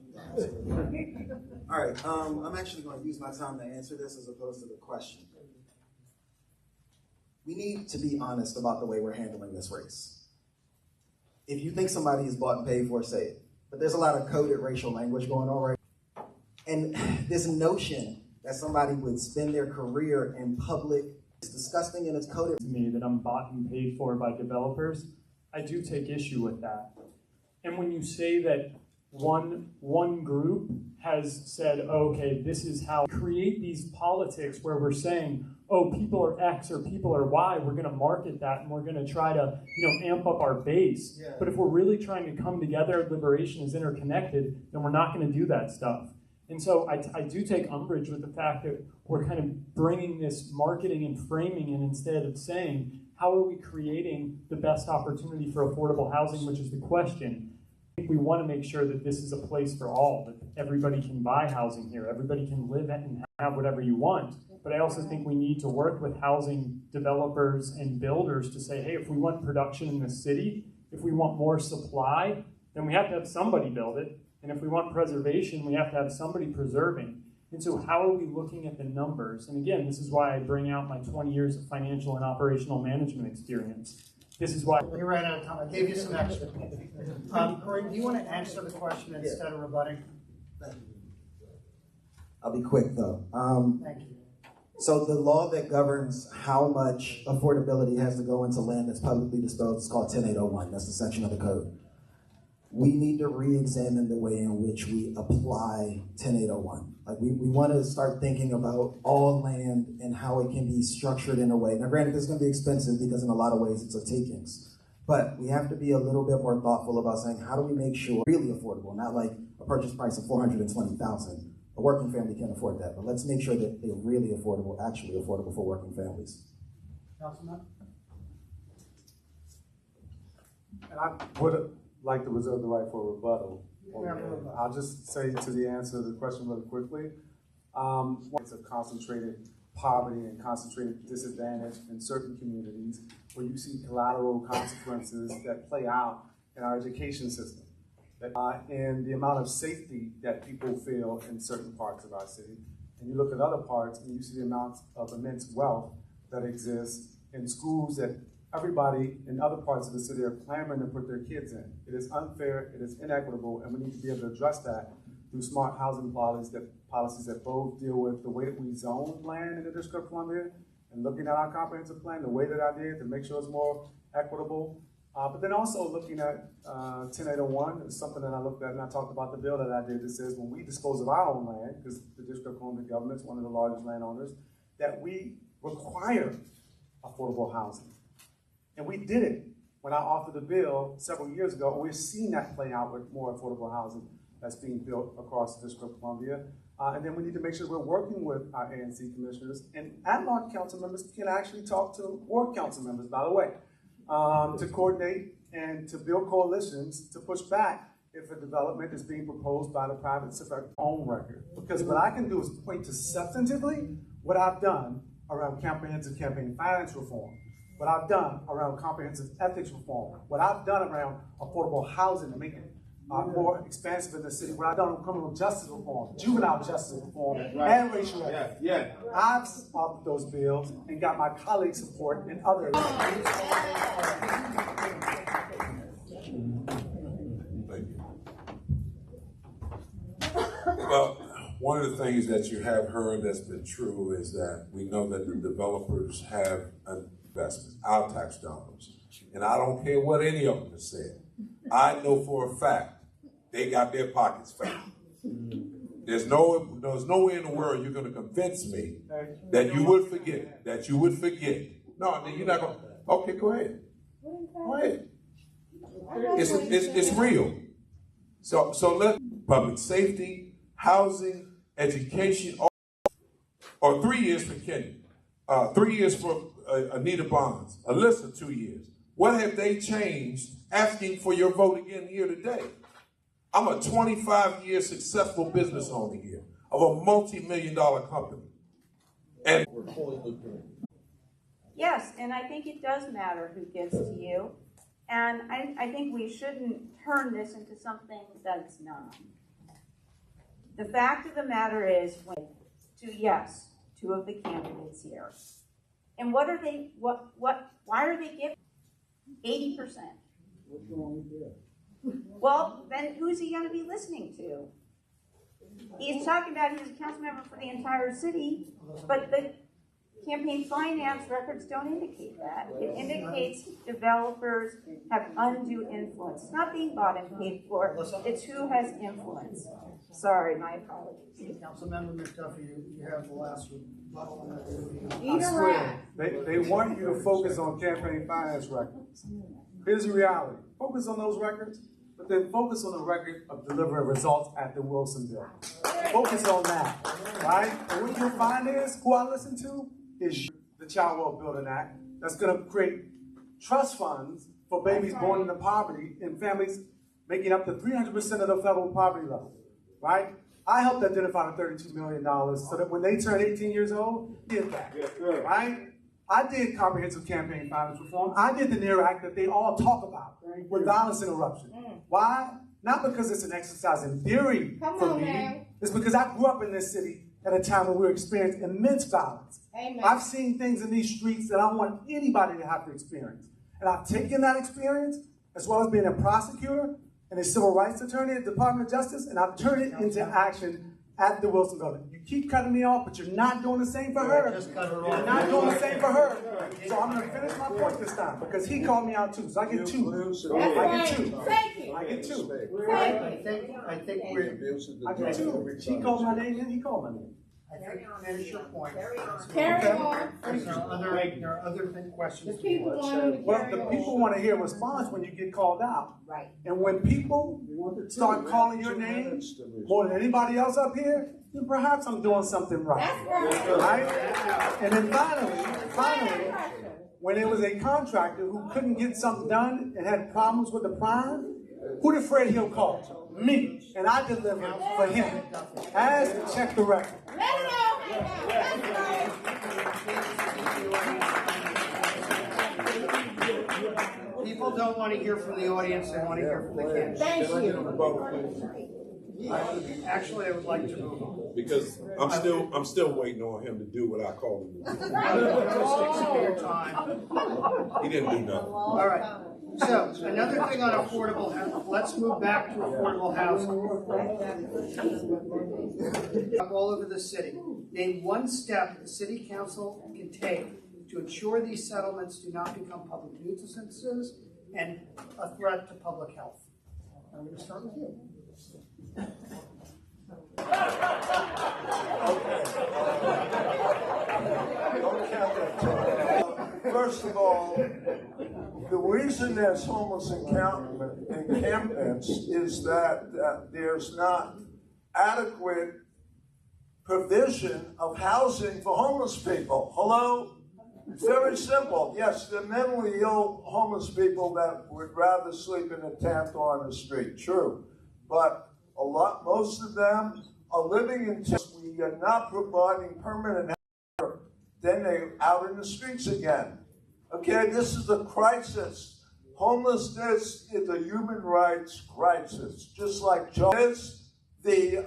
All right, I'm actually going to use my time to answer this as opposed to the question. We need to be honest about the way we're handling this race. If you think somebody is bought and paid for, say it. But there's a lot of coded racial language going on right now. And this notion that somebody would spend their career in public is disgusting and it's coded. To me that I'm bought and paid for by developers, I do take issue with that. And when you say that one group has said, okay, this is how we create these politics where we're saying, oh, people are X or people are Y, we're going to market that and we're going to try to amp up our base. Yeah. But if we're really trying to come together, liberation is interconnected, then we're not going to do that stuff. And so I do take umbrage with the fact that we're kind of bringing this marketing and framing in instead of saying, how are we creating the best opportunity for affordable housing, which is the question. I think we want to make sure that this is a place for all, that everybody can buy housing here, everybody can live and have whatever you want. But I also think we need to work with housing developers and builders to say, hey, if we want production in the city, if we want more supply, then we have to have somebody build it. And if we want preservation, we have to have somebody preserving. And so how are we looking at the numbers? And again, this is why I bring out my 20 years of financial and operational management experience. This is why we ran out of time. I gave you some extra. Corinne, do you want to answer the question instead of rebutting? I'll be quick though. Thank you. So the law that governs how much affordability has to go into land that's publicly disposed is called 10801. That's the section of the code. We need to re-examine the way in which we apply 10801. Like we want to start thinking about all land and how it can be structured in a way. Now granted, this is going to be expensive because in a lot of ways it's a takings. But we have to be a little bit more thoughtful about saying, how do we make sure it's really affordable? Not like a purchase price of $420,000. A working family can't afford that, but let's make sure that they're really affordable, actually affordable for working families. Councilman? And I would like to reserve the right for a rebuttal. I'll just say to the answer to the question really quickly. It's a concentrated poverty and concentrated disadvantage in certain communities where you see collateral consequences that play out in our education system. And the amount of safety that people feel in certain parts of our city. And you look at other parts and you see the amount of immense wealth that exists in schools that everybody in other parts of the city are clamoring to put their kids in. It is unfair, it is inequitable, and we need to be able to address that through smart housing policies that both deal with the way that we zone land in the District of Columbia and looking at our comprehensive plan, the way that I did to make sure it's more equitable. But then also looking at 10801 is something that I looked at and I talked about the bill that I did that says when we dispose of our own land, because the District of Columbia government is one of the largest landowners, that we require affordable housing. And we did it when I authored the bill several years ago, and we've seen that play out with more affordable housing that's being built across the District of Columbia. And then we need to make sure we're working with our ANC commissioners, and at-large council members can actually talk to ward council members, by the way, to coordinate and to build coalitions to push back if a development is being proposed by the private sector on record. Because what I can do is point to substantively what I've done around comprehensive campaign finance reform, what I've done around comprehensive ethics reform, what I've done around affordable housing to make it more expansive in the city, what I've done on criminal justice reform, juvenile justice reform, and racial equity. I've sparked those bills and got my colleagues' support in other areas. Well, one of the things that you have heard that's been true is that we know that the developers have investments, our tax dollars. And I don't care what any of them have said. I know for a fact they got their pockets fat. There's nowhere in the world you're going to convince me that you would forget, No, you're not going to. Okay, go ahead. Go ahead. It's real. So let public safety, housing, education, or 3 years for Kenya, 3 years for Anita Bonds, Alyssa 2 years. What have they changed asking for your vote again here today? I'm a 25-year successful business owner here of a multi-million-dollar company. And Yes, and I think it does matter who gives to you. And I think we shouldn't turn this into something that's not. The fact of the matter is, two of the candidates here. And what are they, why are they giving 80%? Well, then who's he going to be listening to? He's talking about he's a council member for the entire city, but the campaign finance records don't indicate that. It indicates developers have undue influence. It's not being bought and paid for. It's who has influence. Sorry, my apologies. Councilmember McDuffie, you have the last rebuttal on that. I swear, they want you to focus on campaign finance records. Here's the reality. Focus on those records, but then focus on the record of delivering results at the Wilson bill. Focus on that, right? And what you'll find is, who I listen to is the Child Wealth Building Act that's going to create trust funds for babies born into poverty in families making up to 300% of the federal poverty level, right? I helped identify the $32 million so that when they turn 18 years old, did that, right? I did comprehensive campaign finance reform. I did the NEAR Act that they all talk about with violence interruption. Why? Not because it's an exercise in theory for me. It's because I grew up in this city at a time when we were experiencing immense violence. Amen. I've seen things in these streets that I don't want anybody to have to experience. And I've taken that experience, as well as being a prosecutor and a civil rights attorney at the Department of Justice, and I've turned it into action at the Wilson Building. You keep cutting me off, but you're not doing the same for her. You're not doing the same for her. So I'm going to finish my point this time, because he called me out too. So I get two. I get two. I get two. I think I get two. She called my name and he called my name. I think finish your point. Carry on. There are other questions. The people Well, the people want to hear a response when you get called out. Right. And when people start calling your name more than anybody else up here, then perhaps I'm doing something right. That's right. Right? And then finally, when there was a contractor who couldn't get something done and had problems with the prime, who did Fred Hill call? Me. And I delivered for him. As check the record. People don't want to hear from the audience, they want to hear from the candidates. Thank you. Actually, I would like to move on. because I'm still waiting on him to do what I called him to do. Your time. He didn't do nothing. All right. So, another thing on affordable housing. Let's move back to affordable housing. All over the city. Name one step the city council can take to ensure these settlements do not become public nuisances and a threat to public health. I'm going to start with you. First of all, the reason there's homeless encampments is that there's not adequate provision of housing for homeless people. Hello? It's very simple. Yes, the mentally ill homeless people that would rather sleep in a tent or on the street. True. But most of them are living in tents. We are not providing permanent health. Then they're out in the streets again. Okay, this is a crisis. Homelessness is a human rights crisis. Just like justice, the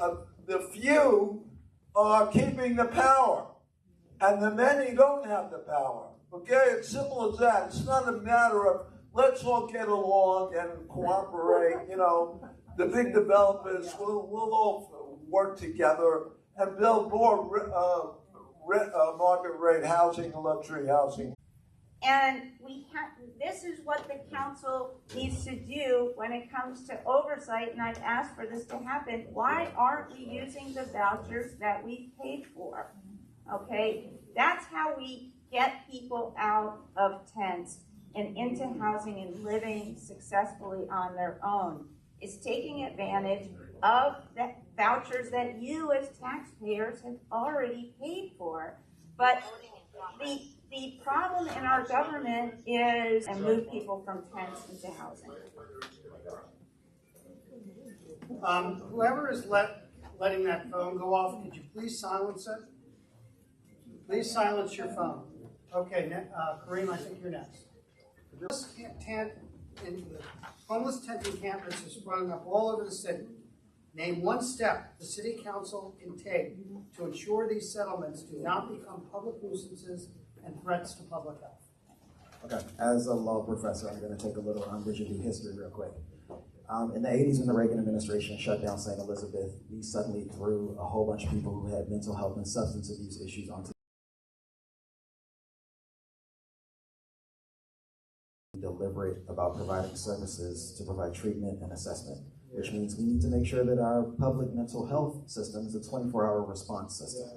few are keeping the power. And the many don't have the power. Okay, it's simple as that. It's not a matter of let's all get along and cooperate. You know, the big developers we'll all work together and build more market rate housing and luxury housing. And this is what the council needs to do when it comes to oversight, and I've asked for this to happen. Why aren't we using the vouchers that we paid for? Okay, that's how we get people out of tents and into housing and living successfully on their own. Is taking advantage of the vouchers that you as taxpayers have already paid for. But the problem in our government is and move people from tents into housing. Whoever is letting that phone go off, could you please silence it? Please silence your phone. Okay, Kareem, I think you're next. Homeless tent encampments are sprung up all over the city. Name one step the city council can take to ensure these settlements do not become public nuisances and threats to public health. Okay, as a law professor, I'm going to take a little umbrage into history real quick. In the 80s, when the Reagan administration shut down St. Elizabeth, we suddenly threw a whole bunch of people who had mental health and substance abuse issues onto deliberate about providing services to provide treatment and assessment, which means we need to make sure that our public mental health system is a 24-hour response system.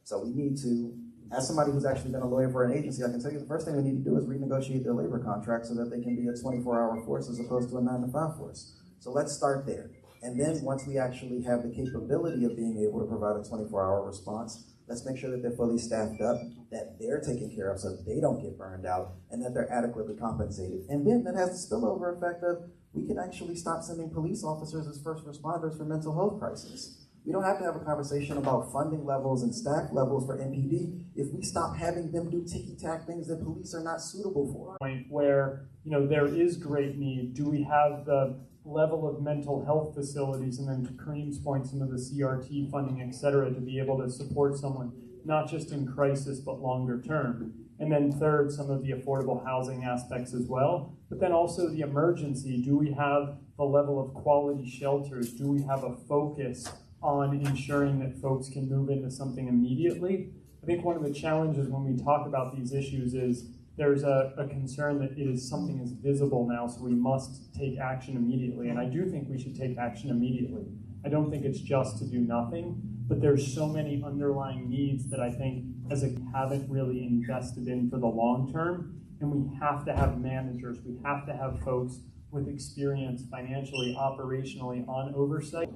So we need to, as somebody who's actually been a lawyer for an agency, I can tell you the first thing we need to do is renegotiate their labor contract so that they can be a 24-hour force as opposed to a 9-to-5 force. So let's start there. And then once we actually have the capability of being able to provide a 24-hour response, let's make sure that they're fully staffed up, that they're taken care of so that they don't get burned out, and that they're adequately compensated. And then that has the spillover effect of we can actually stop sending police officers as first responders for mental health crises. We don't have to have a conversation about funding levels and staff levels for MPD if we stop having them do ticky-tack things that police are not suitable for. Point where, there is great need. Do we have the level of mental health facilities, and then to Kareem's point, some of the CRT funding, et cetera, to be able to support someone, not just in crisis, but longer term. And then third, some of the affordable housing aspects as well. But then also the emergency. Do we have the level of quality shelters? Do we have a focus on ensuring that folks can move into something immediately? I think one of the challenges when we talk about these issues is there's a concern that something is visible now, so we must take action immediately. And I do think we should take action immediately. I don't think it's just to do nothing, but there's so many underlying needs that I think as a haven't really invested in for the long term. And we have to have managers, we have to have folks with experience financially, operationally on oversight.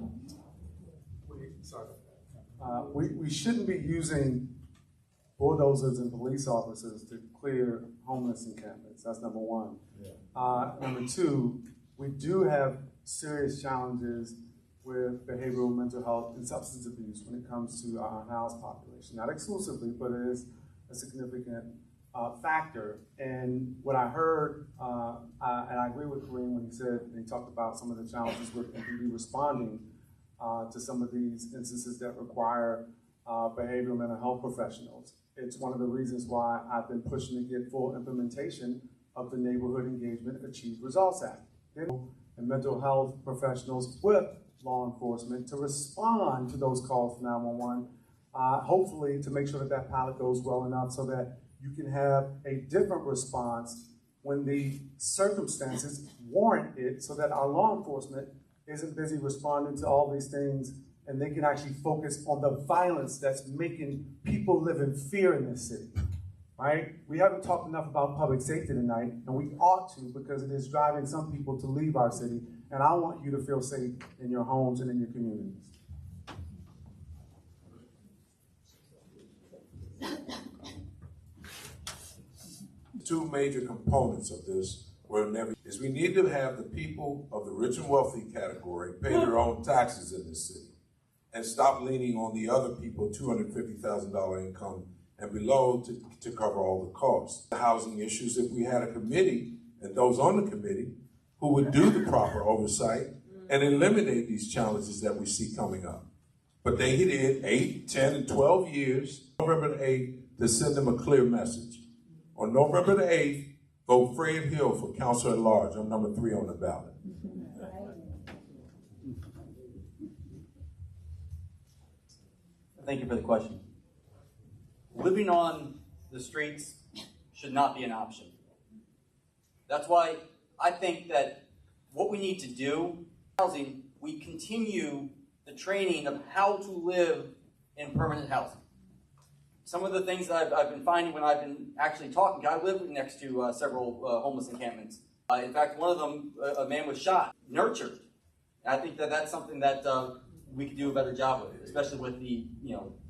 We shouldn't be using bulldozers and police officers to clear homeless encampments. That's number one. Number two, we do have serious challenges with behavioral mental health and substance abuse when it comes to our unhoused population. Not exclusively, but it is a significant factor. And what I heard, and I agree with Kareem when he talked about some of the challenges with MPD responding to some of these instances that require behavioral mental health professionals. It's one of the reasons why I've been pushing to get full implementation of the Neighborhood Engagement Achieve Results Act. And mental health professionals with law enforcement to respond to those calls to 911, hopefully to make sure that that pilot goes well enough so that you can have a different response when the circumstances warrant it, so that our law enforcement isn't busy responding to all these things and they can actually focus on the violence that's making people live in fear in this city, right? We haven't talked enough about public safety tonight, and we ought to, because it is driving some people to leave our city, and I want you to feel safe in your homes and in your communities. two major components of this is we need to have the people of the rich and wealthy category pay their own taxes in this city and stop leaning on the other people, $250,000 income and below, to cover all the costs. The housing issues, if we had a committee and those on the committee who would do the proper oversight and eliminate these challenges that we see coming up. But they did 8, 10, and 12 years, November the 8th, to send them a clear message. On November the 8th, vote Fred Hill for councilor at large. I'm number 3 on the ballot. Thank you for the question. Living on the streets should not be an option. That's why I think that what we need to do, housing, we continue the training of how to live in permanent housing. Some of the things that I've been finding when I've been actually talking, I live next to several homeless encampments. In fact, one of them, a man was shot, nurtured. And I think that that's something that we could do a better job with, especially with the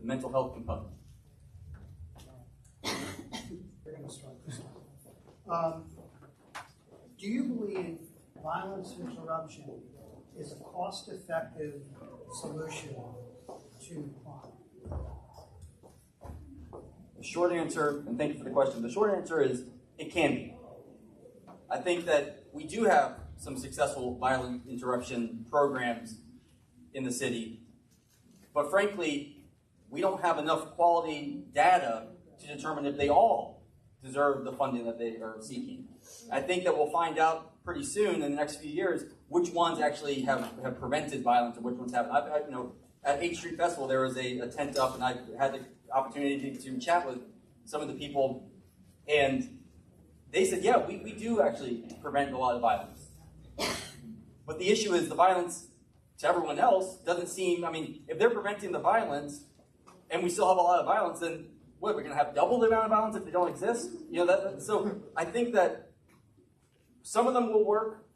mental health component. Do you believe violence interruption is a cost-effective solution to crime? The short answer, and thank you for the question, the short answer is it can be. I think that we do have some successful violent interruption programs in the city, but frankly, we don't have enough quality data to determine if they all deserve the funding that they are seeking. I think that we'll find out pretty soon in the next few years which ones actually have prevented violence and which ones haven't. At 8th Street Festival, there was a tent up, and I had the opportunity to chat with some of the people, and they said, yeah, we do actually prevent a lot of violence. But the issue is the violence to everyone else doesn't seem, if they're preventing the violence and we still have a lot of violence, then what, we're going to have double the amount of violence if they don't exist? So I think that some of them will work,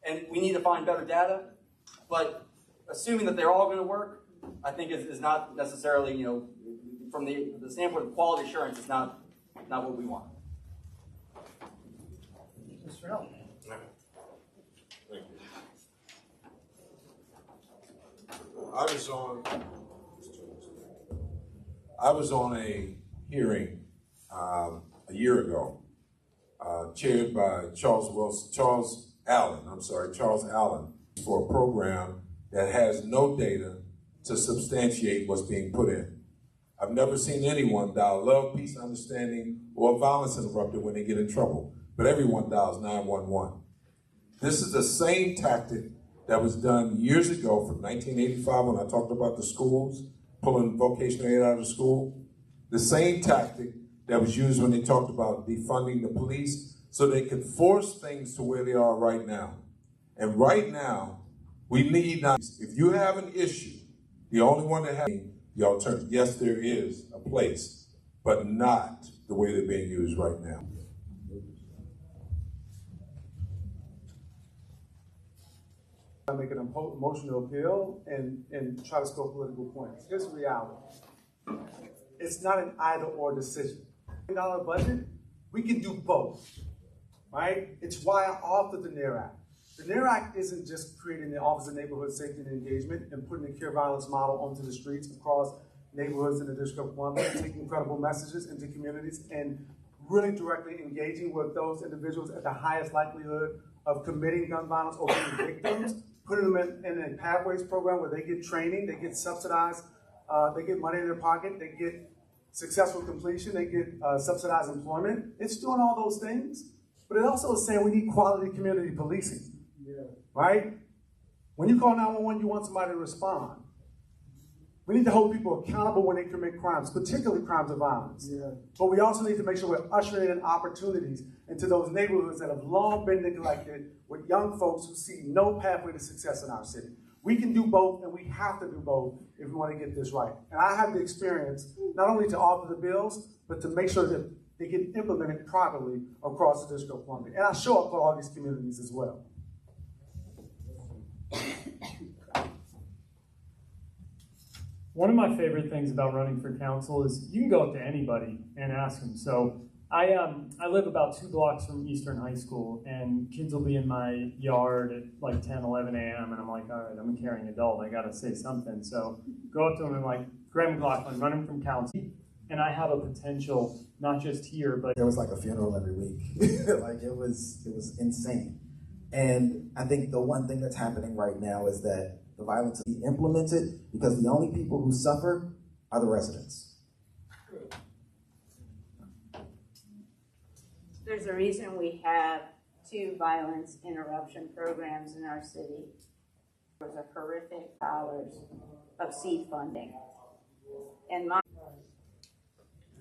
and we need to find better data, but assuming that they're all going to work, I think is not necessarily, from the standpoint of quality assurance, it's not what we want. Mr. Hill. Thank you. I was on a hearing a year ago, chaired by Charles Allen, for a program that has no data to substantiate what's being put in. I've never seen anyone dial love, peace, understanding, or violence interrupted when they get in trouble, but everyone dials 911. This is the same tactic that was done years ago from 1985 when I talked about the schools, pulling vocational aid out of school. The same tactic that was used when they talked about defunding the police so they could force things to where they are right now. And right now, we need not, if you have an issue, the only one that has the alternative, yes, there is a place, but not the way they're being used right now. I make an emotional appeal and try to score political points. Here's the reality. It's not an either-or decision. $1 budget, we can do both, right? It's why I authored the NAIR Act. The NAIR Act isn't just creating the Office of Neighborhood Safety and Engagement and putting the cure violence model onto the streets across neighborhoods in the District of Columbia, taking credible messages into communities and really directly engaging with those individuals at the highest likelihood of committing gun violence or being victims, putting them in a pathways program where they get training, they get subsidized, they get money in their pocket, they get successful completion, they get subsidized employment. It's doing all those things, but it also is saying we need quality community policing, right? When you call 911, you want somebody to respond. We need to hold people accountable when they commit crimes, particularly crimes of violence. But we also need to make sure we're ushering in opportunities into those neighborhoods that have long been neglected with young folks who see no pathway to success in our city. We can do both, and we have to do both if we want to get this right. And I have the experience not only to author the bills, but to make sure that they get implemented properly across the District of Columbia. And I show up for all these communities as well. One of my favorite things about running for council is you can go up to anybody and ask them. So I live about 2 blocks from Eastern High School, and kids will be in my yard at like 10, 11 a.m., and I'm like, all right, I'm a caring adult, I gotta say something. So go up to them and like, Graham McLaughlin, running from council, and I have a potential, not just here, but There was like a funeral every week. Like it was insane. And I think the one thing that's happening right now is that the violence is implemented because the only people who suffer are the residents. There's a reason we have 2 violence interruption programs in our city. There's a horrific dollars of seed funding. And my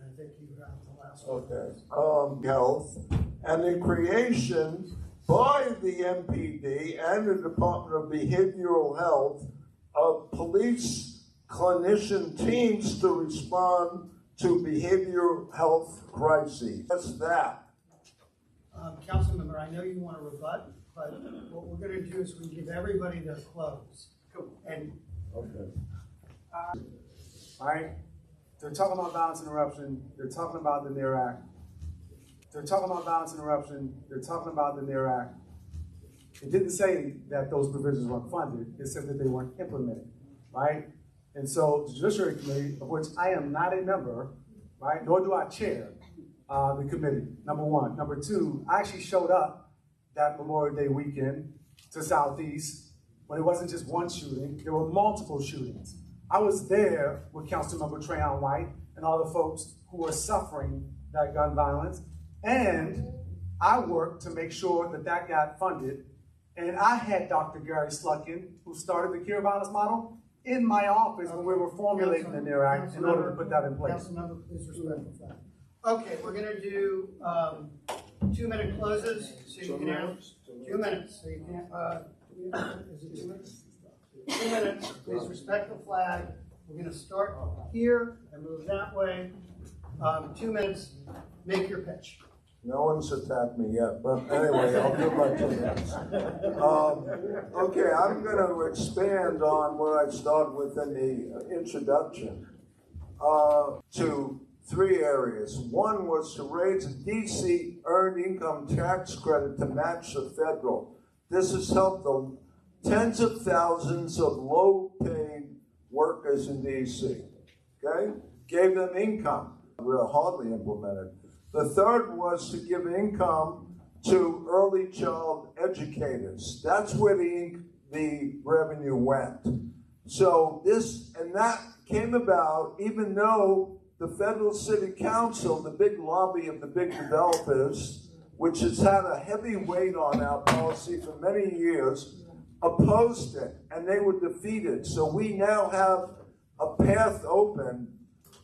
I think you have the last one. Okay. Health and the creation by the MPD and the Department of Behavioral Health of police clinician teams to respond to behavioral health crises. That's that. Councilmember, I know you want to rebut, but what we're going to do is we give everybody their clothes. And Okay. All right? They're talking about violence interruption. They're talking about the NEAR Act. They're talking about violence interruption. They're talking about the NEAR Act. It didn't say that those provisions weren't funded. It said that they weren't implemented, right? And so the Judiciary Committee, of which I am not a member, right, nor do I chair the committee, number one. Number two, I actually showed up that Memorial Day weekend to Southeast when it wasn't just one shooting, there were multiple shootings. I was there with Councilmember Trayon White and all the folks who were suffering that gun violence, and I worked to make sure that that got funded. And I had Dr. Gary Slutkin, who started the Cure Violence Model, in my office when we were formulating the NEAR Act in order to put that in place. Councilmember, please respect the fact. Okay, we're going to do 2-minute closes, so you can have 2 minutes. So you can, is it 2 minutes? 2 minutes. Please respect the flag. We're going to start here and move that way. 2 minutes. Make your pitch. No one's attacked me yet, but anyway, I'll do my 2 minutes. Okay, I'm going to expand on what I started with in the introduction to 3 areas. One was to raise the DC earned income tax credit to match the federal. This has helped the tens of thousands of low-paid workers in DC. Okay, gave them income. We're hardly implemented. The third was to give income to early child educators. That's where the revenue went. So this and that came about even though the federal city council, the big lobby of the big developers, which has had a heavy weight on our policy for many years, opposed it, and they were defeated. So we now have a path open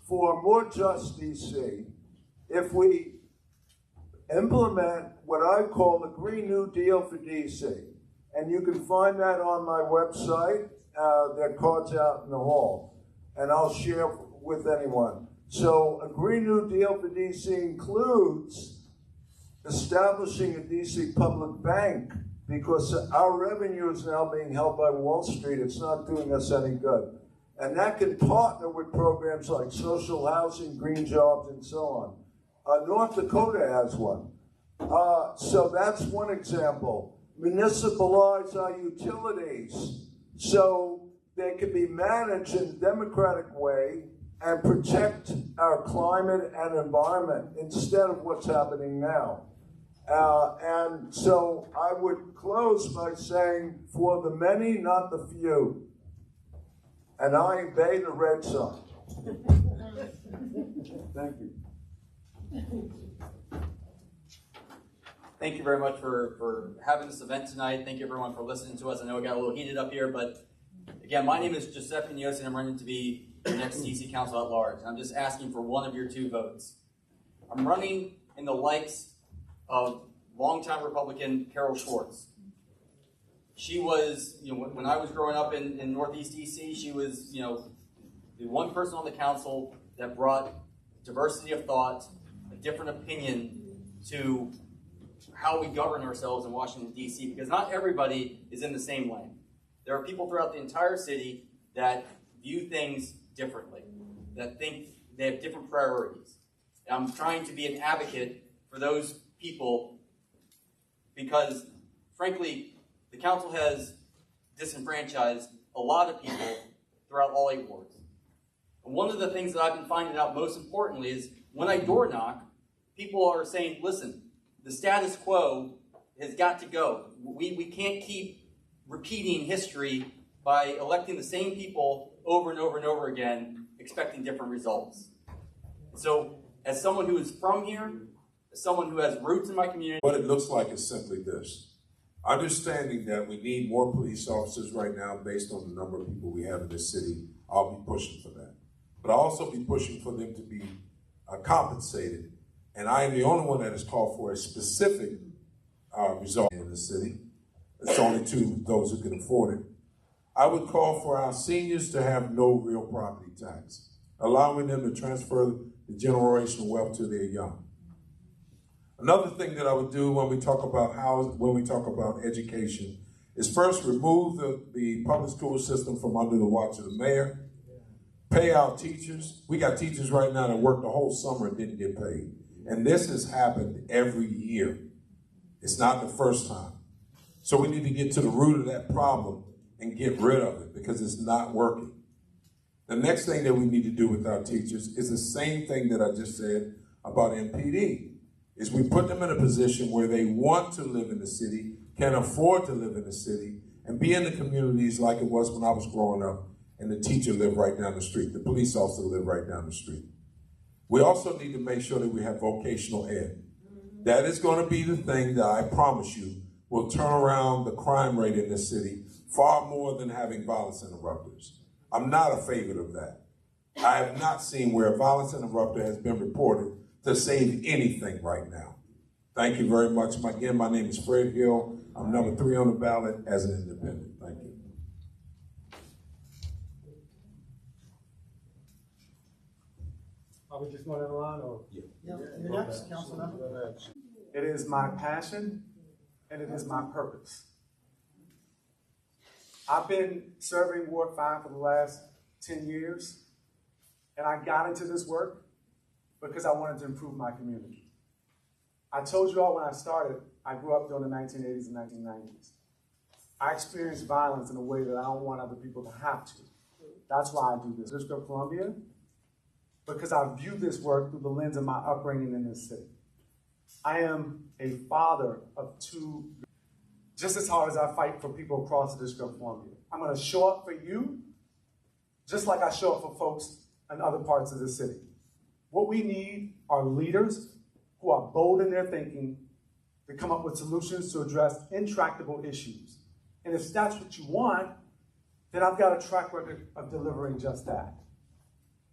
for more just DC if we implement what I call the Green New Deal for DC. And you can find that on my website. There are cards out in the hall, and I'll share with anyone. So a Green New Deal for DC includes establishing a DC public bank, because our revenue is now being held by Wall Street. It's not doing us any good. And that can partner with programs like social housing, green jobs, and so on. North Dakota has one. So that's one example. Municipalize our utilities so they can be managed in a democratic way and protect our climate and environment instead of what's happening now. And so I would close by saying, for the many, not the few. And I obey the red sign. Thank you. Thank you very much for having this event tonight. Thank you everyone for listening to us. I know it got a little heated up here, but again, my name is Giuseppe Niosi, and I'm running to be the next DC Council at Large. I'm just asking for one of your 2 votes. I'm running in the likes of longtime Republican Carol Schwartz. She was, when I was growing up in Northeast DC, she was, the one person on the council that brought diversity of thought, a different opinion to how we govern ourselves in Washington, D.C., because not everybody is in the same lane. There are people throughout the entire city that view things differently, that think they have different priorities. And I'm trying to be an advocate for those people because, frankly, the council has disenfranchised a lot of people throughout all 8 wards. And one of the things that I've been finding out most importantly is when I door knock, people are saying, listen, the status quo has got to go. We can't keep repeating history by electing the same people over and over and over again, expecting different results. So, as someone who is from here, as someone who has roots in my community. What it looks like is simply this. Understanding that we need more police officers right now based on the number of people we have in this city, I'll be pushing for that. But I'll also be pushing for them to be compensated. And I am the only one that has called for a specific result in the city. It's only to those who can afford it. I would call for our seniors to have no real property tax, allowing them to transfer the generational wealth to their young. Another thing that I would do when we talk about housing, when we talk about education, is first remove the public school system from under the watch of the mayor, pay our teachers. We got teachers right now that worked the whole summer and didn't get paid. And this has happened every year. It's not the first time. So we need to get to the root of that problem and get rid of it because it's not working. The next thing that we need to do with our teachers is the same thing that I just said about MPD, is we put them in a position where they want to live in the city, can afford to live in the city, and be in the communities like it was when I was growing up and the teacher lived right down the street, the police officer lived right down the street. We also need to make sure that we have vocational ed. That is going to be the thing that I promise you will turn around the crime rate in this city far more than having violence interrupters. I'm not a favorite of that. I have not seen where a violence interrupter has been reported to save anything right now. Thank you very much. Again, my name is Fred Hill. I'm number 3 on the ballot as an independent. Thank you. Are we just going in line or? Yeah, you're next, Councilmember. It is my passion and it is my purpose. I've been serving Ward 5 for the last 10 years, and I got into this work because I wanted to improve my community. I told you all when I started, I grew up during the 1980s and 1990s. I experienced violence in a way that I don't want other people to have to. That's why I do this. District of Columbia, because I view this work through the lens of my upbringing in this city. I am a father of 2, just as hard as I fight for people across the District of Columbia. I'm going to show up for you just like I show up for folks in other parts of the city. What we need are leaders who are bold in their thinking to come up with solutions to address intractable issues. And if that's what you want, then I've got a track record of delivering just that.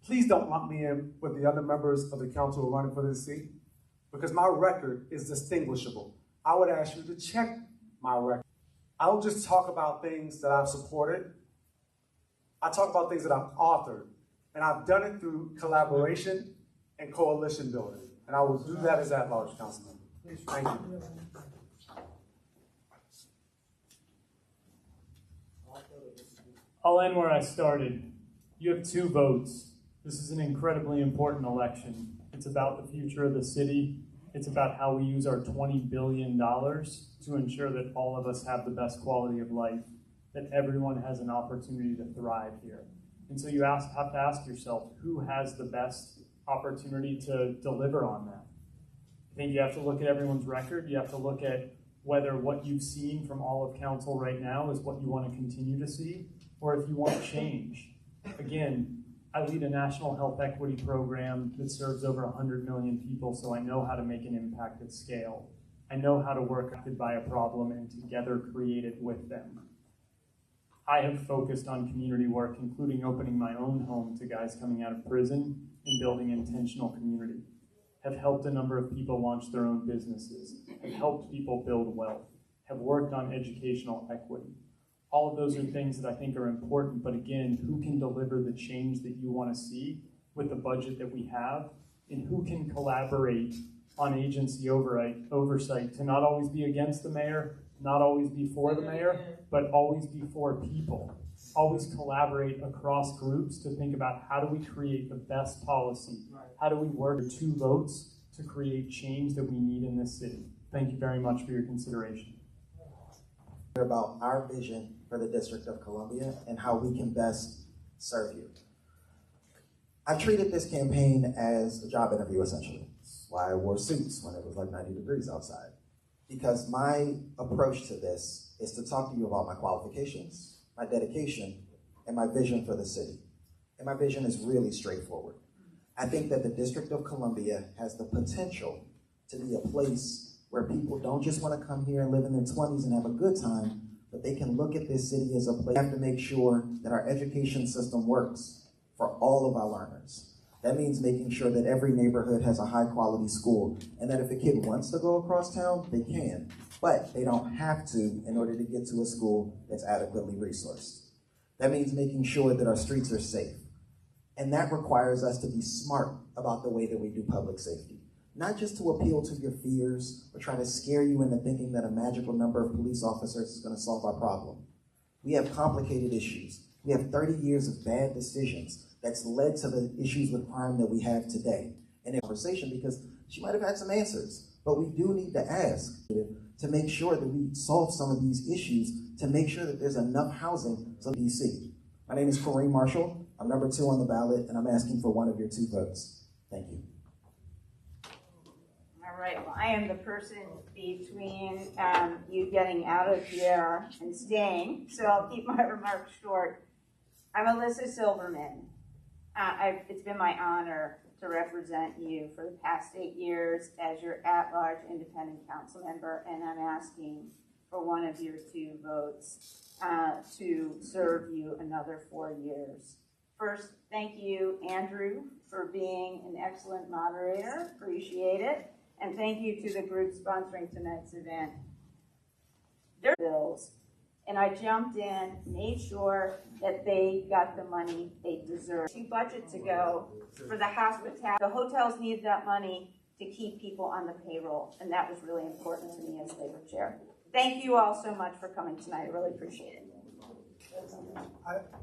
Please don't lump me in with the other members of the council who are running for this seat, because my record is distinguishable. I would ask you to check my record. I don't just talk about things that I've supported. I talk about things that I've authored, and I've done it through collaboration and coalition building. And I will do that as at-large council member. Thank you. I'll end where I started. You have 2 votes. This is an incredibly important election. It's about the future of the city. It's about how we use our $20 billion to ensure that all of us have the best quality of life, that everyone has an opportunity to thrive here. And so you have to ask yourself, who has the best opportunity to deliver on that? I think you have to look at everyone's record. You have to look at whether what you've seen from all of council right now is what you want to continue to see, or if you want change. Again, I lead a national health equity program that serves over 100 million people, so I know how to make an impact at scale. I know how to work by a problem and together create it with them. I have focused on community work, including opening my own home to guys coming out of prison and building intentional community. Have helped a number of people launch their own businesses, have helped people build wealth, have worked on educational equity. All of those are things that I think are important, but again, who can deliver the change that you want to see with the budget that we have, and who can collaborate on agency oversight to not always be against the mayor, not always be for the mayor, but always be for people. always collaborate across groups to think about how do we create the best policy? How do we work with 2 votes to create change that we need in this city? Thank you very much for your consideration. About our vision for the District of Columbia and how we can best serve you. I've treated this campaign as a job interview, essentially. That's why I wore suits when it was like 90 degrees outside. Because my approach to this is to talk to you about my qualifications, my dedication, and my vision for the city. And my vision is really straightforward. I think that the District of Columbia has the potential to be a place where people don't just want to come here and live in their 20s and have a good time, but they can look at this city as a place. We have to make sure that our education system works for all of our learners. That means making sure that every neighborhood has a high-quality school, and that if a kid wants to go across town, they can, but they don't have to in order to get to a school that's adequately resourced. That means making sure that our streets are safe, and that requires us to be smart about the way that we do public safety. Not just to appeal to your fears or try to scare you into thinking that a magical number of police officers is going to solve our problem. We have complicated issues. We have 30 years of bad decisions that's led to the issues with crime that we have today. And in conversation, because she might have had some answers, but we do need to ask to make sure that we solve some of these issues, to make sure that there's enough housing for DC. My name is Kareem Marshall. I'm number 2 on the ballot, and I'm asking for one of your 2 votes. Thank you. All right, well, I am the person between you getting out of here and staying, so I'll keep my remarks short. I'm Alyssa Silverman. It's been my honor to represent you for the past 8 years as your at-large independent council member, and I'm asking for one of your 2 votes to serve you another 4 years. First, thank you, Andrew, for being an excellent moderator. Appreciate it. And thank you to the group sponsoring tonight's event. Their bills. And I jumped in, made sure that they got the money they deserve. 2 budgets ago for the hospitality. The hotels need that money to keep people on the payroll, and that was really important to me as labor chair. Thank you all so much for coming tonight. I really appreciate it.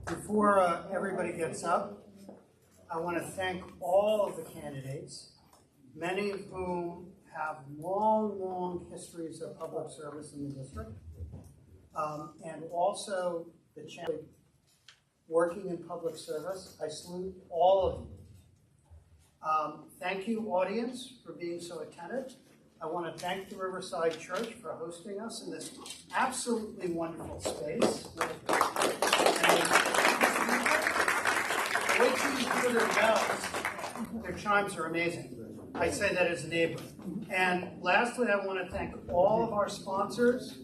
Before everybody gets up, I want to thank all of the candidates, many of whom have long, long histories of public service in the district. And also the challenge working in public service. I salute all of you. Thank you, audience, for being so attentive. I want to thank the Riverside Church for hosting us in this absolutely wonderful space. Wait till you hear their bells. Their chimes are amazing. I say that as a neighbor. And lastly, I want to thank all of our sponsors